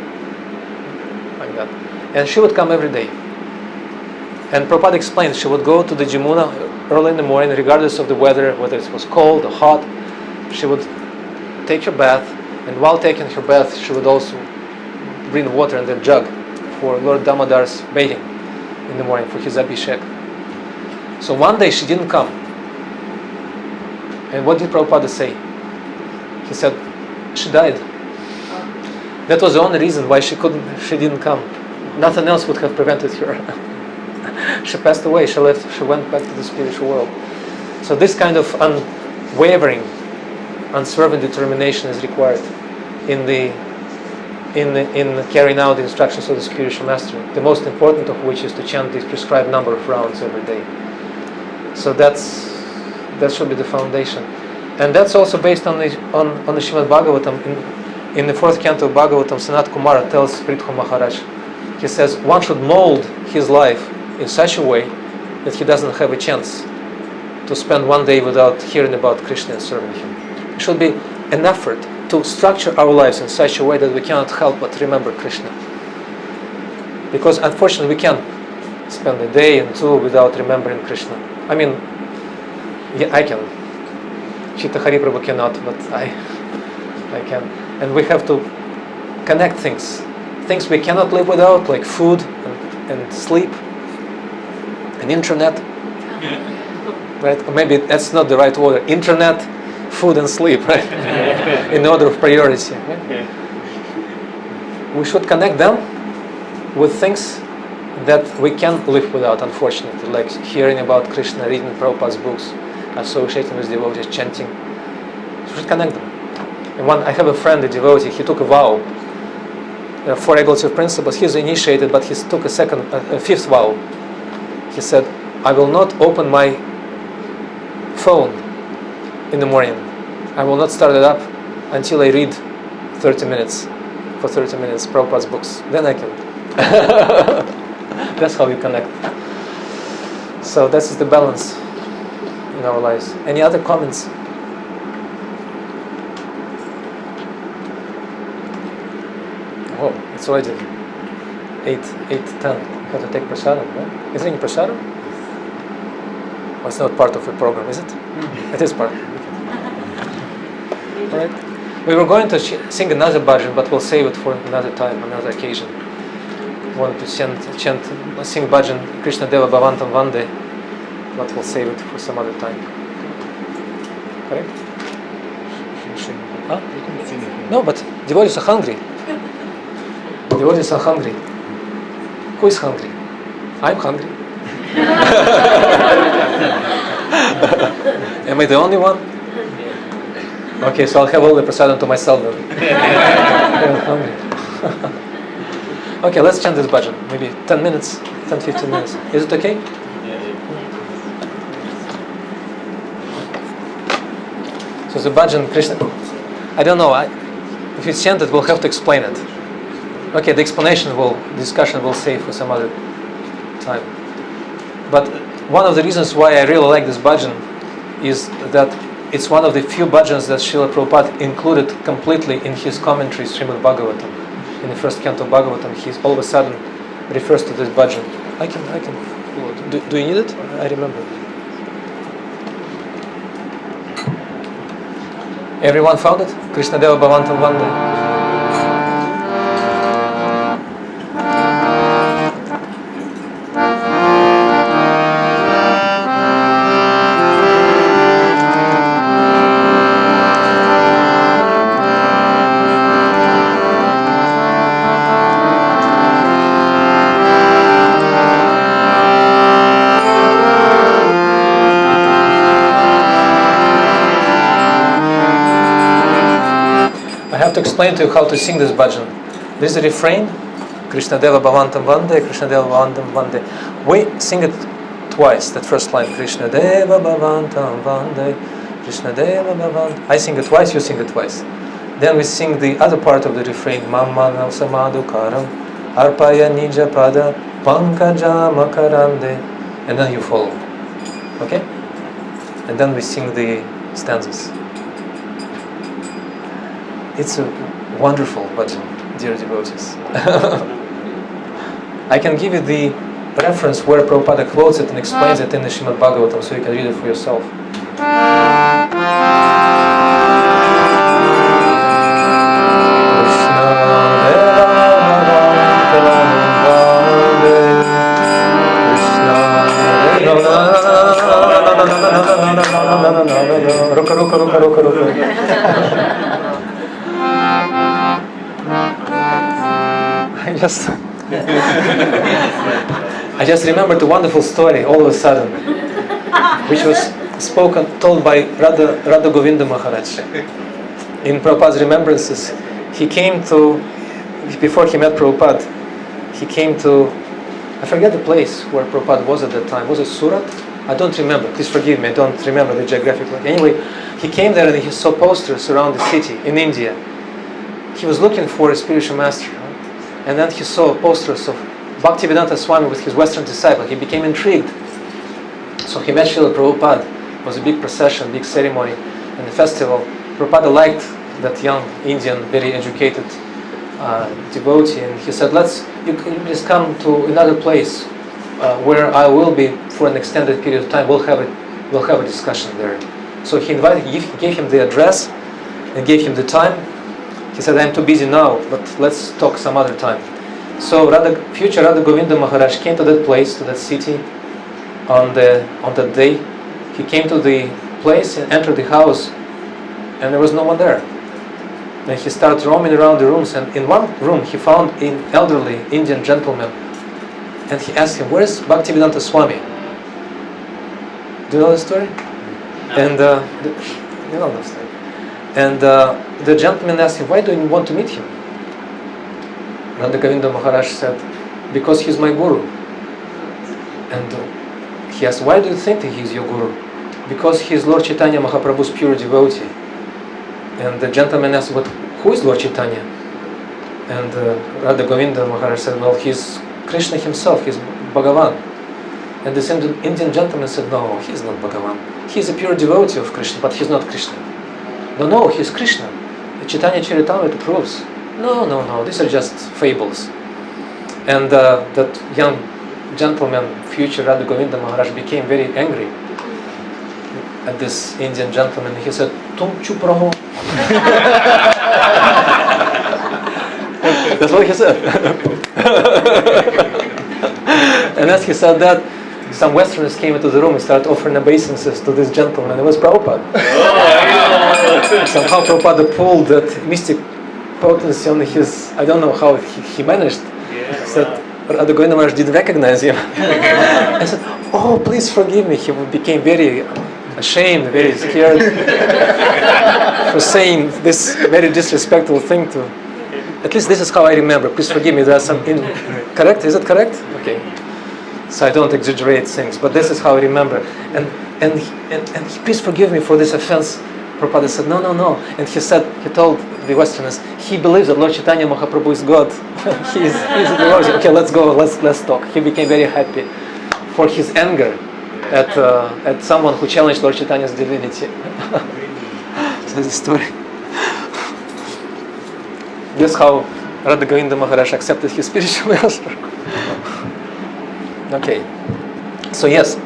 like that. And she would come every day. And Prabhupada explained she would go to the Jamuna early in the morning, regardless of the weather, whether it was cold or hot. She would take her bath, and while taking her bath, she would also bring water in the jug for Lord Damodar's bathing in the morning, for his abhishek. So one day she didn't come. And what did Prabhupada say? He said, she died. That was the only reason why she didn't come. Nothing else would have prevented her. She passed away, she left, she went back to the spiritual world. So this kind of unwavering, unswerving determination is required in carrying out the instructions of the spiritual master. The most important of which is to chant the prescribed number of rounds every day. So that should be the foundation. And that's also based on the Srimad Bhagavatam. In the 4th canto of Bhagavatam, Sanat Kumara tells Prithu Maharaj, he says, one should mold his life in such a way that he doesn't have a chance to spend one day without hearing about Krishna and serving him. It should be an effort to structure our lives in such a way that we cannot help but remember Krishna. Because unfortunately we can't spend a day and two without remembering Krishna. I mean, yeah, I can. Chitta Hari Prabhu cannot, but I can. And we have to connect things we cannot live without, like food and sleep and internet. Right? Or maybe that's not the right order. Internet, food and sleep, right? In order of priority. Right? We should connect them with things that we can't live without, unfortunately, like hearing about Krishna, reading Prabhupada's books, associating with devotees, chanting. We should connect them. And I have a friend, a devotee, he took a vow. There are 4 regulative principles. He's initiated, but he took a 5th vow. He said, I will not open my phone in the morning. I will not start it up until I read 30 minutes, for 30 minutes, Prabhupada's books. Then I can. That's how you connect. So that's the balance in our lives. Any other comments? Oh, it's already 8:10. You have to take prasadam, right? Is there any prasadam? Oh, it's not part of the program, is it? It is part. All right. We were going to sing another bhajan, but we'll save it for another time, another occasion. We wanted to sing bhajan Krishna Deva Bhavantam Vande, but we'll save it for some other time. Correct? Huh? No, but devotees are hungry. Devotees are hungry. Who is hungry? I'm hungry. Am I the only one? Okay, so I'll have all the prasadam to myself then. I'm hungry. Okay, let's chant this bhajan. Maybe 10 minutes, 10-15 minutes. Is it okay? So the bhajan Krishna, I don't know, if it's chanted, we'll have to explain it. Okay, the discussion will save for some other time. But one of the reasons why I really like this bhajan is that it's one of the few bhajans that Srila Prabhupada included completely in his commentary, Srimad Bhagavatam. In the 1st canto of Bhagavatam, he all of a sudden refers to this bhajan. I can. Do you need it? I remember. Everyone found it? Krishna Deva Bhavantam Vande. To explain to you how to sing this bhajan. This is the refrain, Krishna Deva Bhavantam Vande, Krishna Deva Bhavantam Vande. We sing it twice, that first line, Krishna Deva Bhavantam Vande, Krishna Deva Bhavantam. I sing it twice, you sing it twice. Then we sing the other part of the refrain, Mamma Samadu Karam, Arpaya Nija Pada, Pankaja Makarande, and then you follow. Okay? And then we sing the stanzas. It's a wonderful bhajan, dear devotees. I can give you the reference where Prabhupada quotes it and explains it in the Srimad Bhagavatam, so you can read it for yourself. Krishna I just remembered a wonderful story all of a sudden, which was told by Radha Govinda Maharaj. In Prabhupada's remembrances, before he met Prabhupada, he came to, I forget the place where Prabhupada was at that time. Was it Surat? I don't remember. Please forgive me, I don't remember the geographic location. Anyway, he came there and he saw posters around the city in India. He was looking for a spiritual master. And then he saw posters of Bhaktivedanta Swami with his Western disciple. He became intrigued. So he met Srila Prabhupada. It was a big procession, big ceremony, and the festival. Prabhupada liked that young Indian, very educated devotee, and he said, you please come to another place where I will be for an extended period of time. We'll have a discussion there. So he gave him the address and gave him the time. He said, I'm too busy now, but let's talk some other time. So future Radha Govinda Maharaj came to that place, to that city, on that day. He came to the place and entered the house, and there was no one there. Then he started roaming around the rooms, and in one room he found an elderly Indian gentleman, and he asked him, where is Bhaktivedanta Swami? Do you know the story? No. And you know the story. And the gentleman asked him, why do you want to meet him? Radha Govinda Maharaj said, because he's my guru. And he asked, why do you think that he's your guru? Because he's Lord Chaitanya Mahaprabhu's pure devotee. And the gentleman asked, but who is Lord Chaitanya? And Radha Govinda Maharaj said, well, he's Krishna himself, he's Bhagavan. And this Indian gentleman said, no, he's not Bhagavan. He's a pure devotee of Krishna, but he's not Krishna. No, he's Krishna. The Chaitanya Charitamrita proves. No, these are just fables. And that young gentleman, future Radha Govinda Maharaj, became very angry at this Indian gentleman. He said, Tum chup raho. That's what he said. And as he said that, some Westerners came into the room and started offering obeisances to this gentleman. It was Prabhupada. Somehow Prabhupada pulled that mystic potency on his, I don't know how he managed. He said, Radha Govinda Maharaj didn't recognize him. I said, oh, please forgive me. He became very ashamed, very scared for saying this very disrespectful thing to. At least this is how I remember. Please forgive me. There are some correct. Is it correct? Okay. So I don't exaggerate things, but this is how I remember. And please forgive me for this offense. Prabhupada said, no. And he told the Westerners, he believes that Lord Chaitanya Mahaprabhu is God. he's a devotee. Okay, let's go. Let's talk. He became very happy for his anger at someone who challenged Lord Chaitanya's divinity. So this story. This is how Radha Govinda Maharaj accepted his spiritual master. Okay. So yes,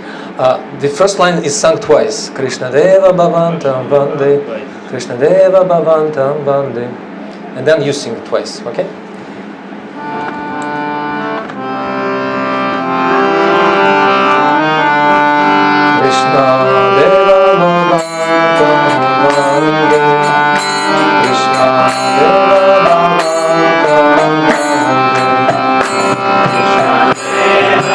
the first line is sung twice. Krishna Deva Bhavantam Vande, Krishna Deva Bhavantam Vande, and then you sing it twice. Okay. Krishna Deva Bhavantam Vande, Krishna Deva Bhavantam Vande, Krishna Deva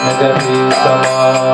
Madana-mohan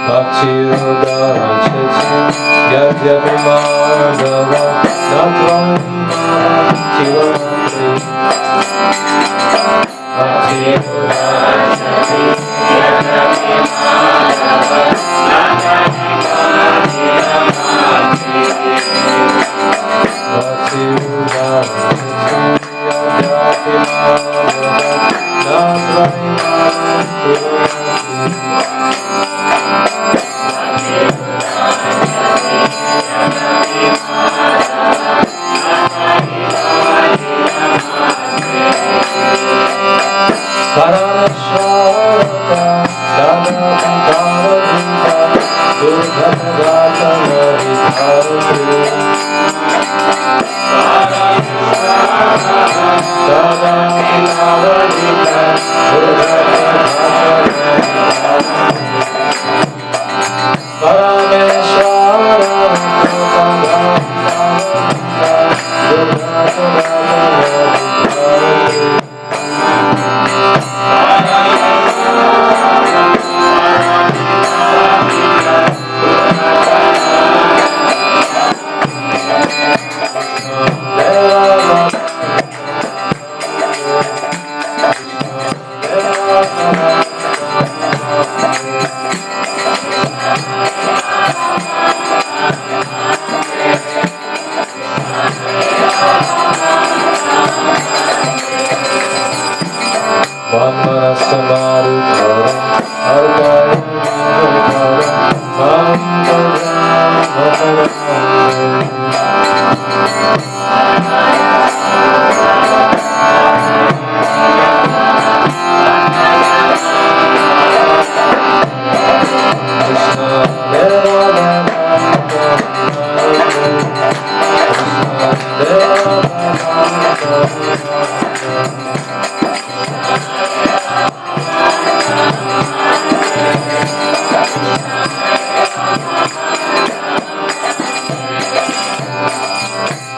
Bhakti Udarachati Yadyapi Madhava Natvam Tilamantri Bhakti Udarachati Yadyapi Madhava Natvam Tilamantri Bhakti Udarachati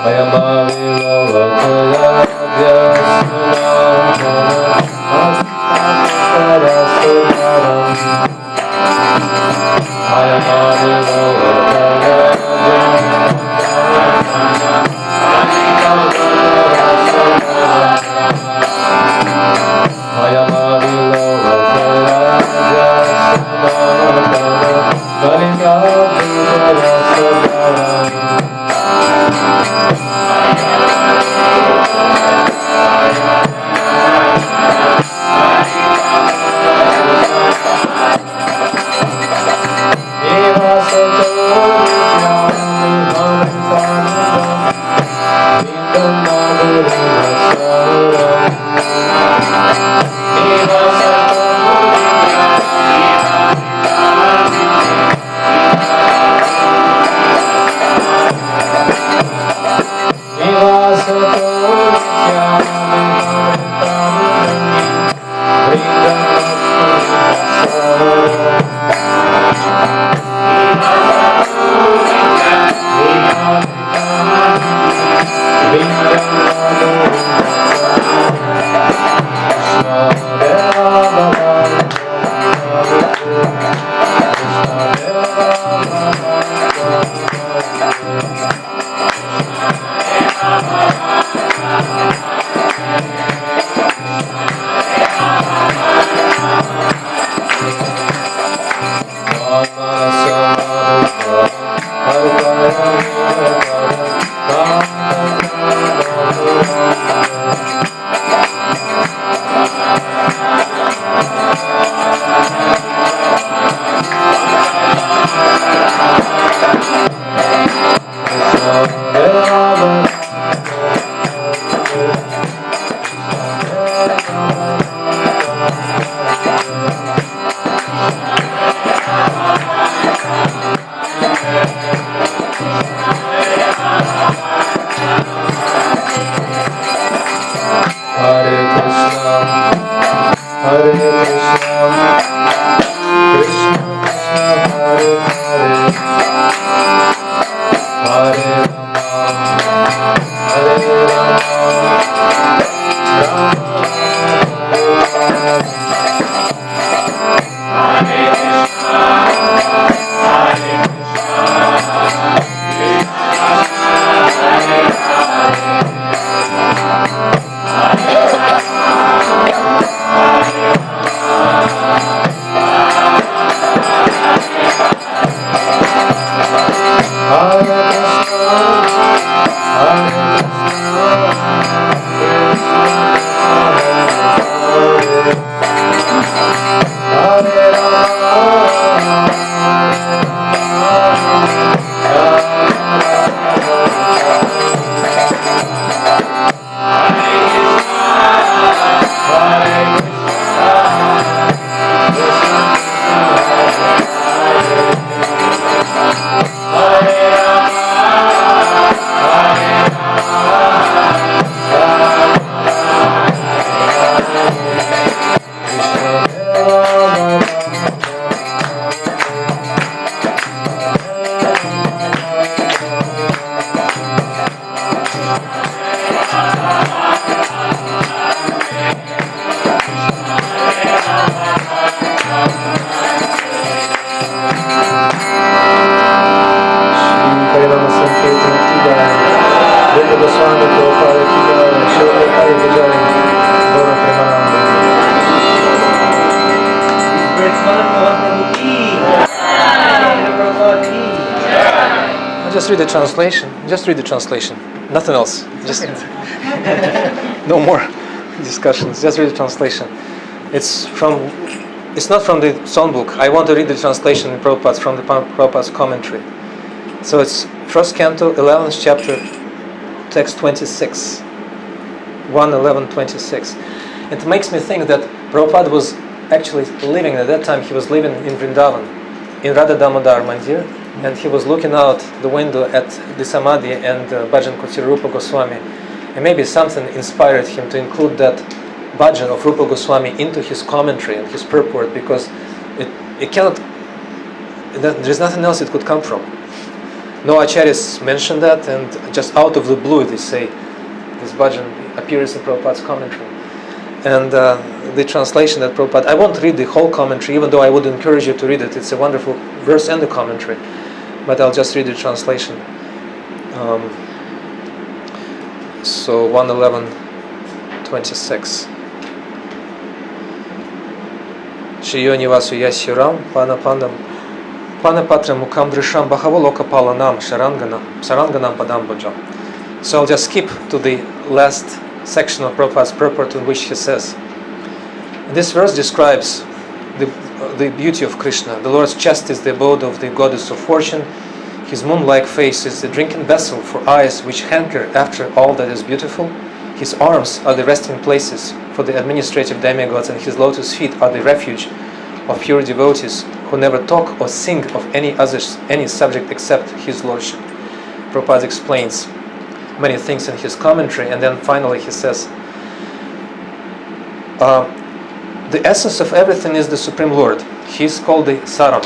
Yadyapi Madhava Natvam Just read the translation. Just read the translation. Nothing else. Just no more discussions. Just read the translation. It's not from the songbook. I want to read the translation in Prabhupada's, from the Prabhupada's commentary. So it's 1st Canto, 11th chapter, text 26. 1:11:26. It makes me think that Prabhupada was actually living, at that time he was living in Vrindavan, in Radha Damodar Mandir, and he was looking out the window at the Samadhi and bhajan Kutir Rupa Goswami, and maybe something inspired him to include that bhajan of Rupa Goswami into his commentary and his purport, because it cannot, there's nothing else it could come from. No acharyas mentioned that, and just out of the blue they say this bhajan appears in Prabhupada's commentary. And the translation that Prabhupada, I won't read the whole commentary, even though I would encourage you to read it. It's a wonderful verse and the commentary, but I'll just read the translation. So 1:11:26. Shiyo nivasu yashiram panapandam panapatra mukam drisham bhahavaloka palanam saranganam padam bhajam. So I'll just skip to the last section of Prabhupada's purport, in which he says, this verse describes the beauty of Krishna. The Lord's chest is the abode of the goddess of fortune. His moon-like face is the drinking vessel for eyes which hanker after all that is beautiful. His arms are the resting places for the administrative demigods, and his lotus feet are the refuge of pure devotees who never talk or sing of any subject except his lordship. Prabhupada explains many things in his commentary, and then finally he says, the essence of everything is the Supreme Lord. He is called the Saram,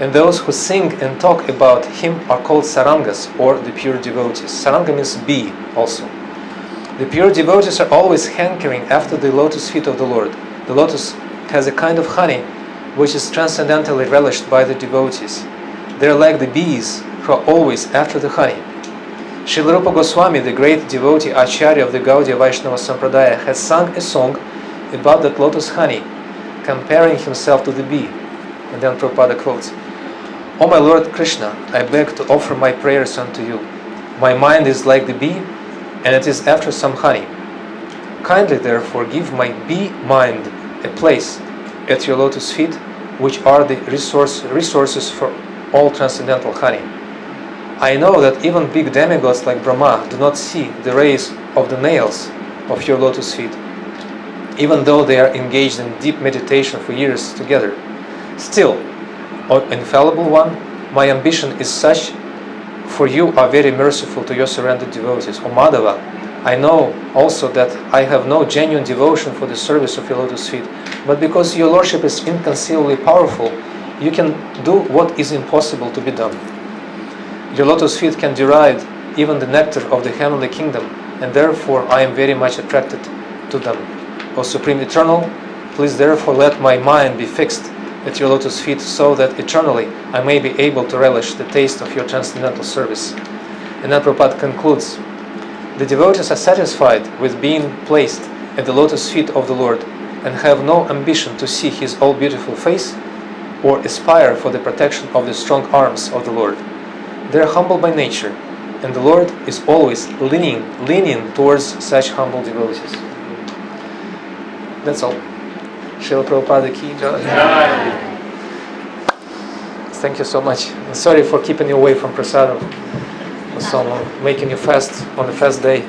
and those who sing and talk about him are called Sarangas, or the pure devotees. Saranga means bee also. The pure devotees are always hankering after the lotus feet of the Lord. The lotus has a kind of honey which is transcendentally relished by the devotees. They are like the bees who are always after the honey. Srila Rupa Goswami, the great devotee Acharya of the гаудия-вайшнавизм Sampradaya, has sung a song about that lotus honey, comparing himself to the bee. And then Prabhupada quotes, "O my Lord Krishna, I beg to offer my prayers unto you. My mind is like the bee, and it is after some honey. Kindly therefore give my bee mind a place at your lotus feet, which are the resources for all transcendental honey. I know that even big demigods like Brahma do not see the rays of the nails of your lotus feet, even though they are engaged in deep meditation for years together. Still, O infallible one, my ambition is such, for you are very merciful to your surrendered devotees. O Madhava, I know also that I have no genuine devotion for the service of your lotus feet, but because your lordship is inconceivably powerful, you can do what is impossible to be done. Your lotus feet can deride even the nectar of the heavenly kingdom, and therefore I am very much attracted to them. O Supreme Eternal, please therefore let my mind be fixed at your lotus feet, so that eternally I may be able to relish the taste of your transcendental service." And then Prabhupada concludes, the devotees are satisfied with being placed at the lotus feet of the Lord, and have no ambition to see his all-beautiful face, or aspire for the protection of the strong arms of the Lord. They are humble by nature, and the Lord is always leaning towards such humble devotees. That's all. Srila Prabhupada ki jai. Thank you so much. And sorry for keeping you away from prasadam for so long, making you fast on the fast day.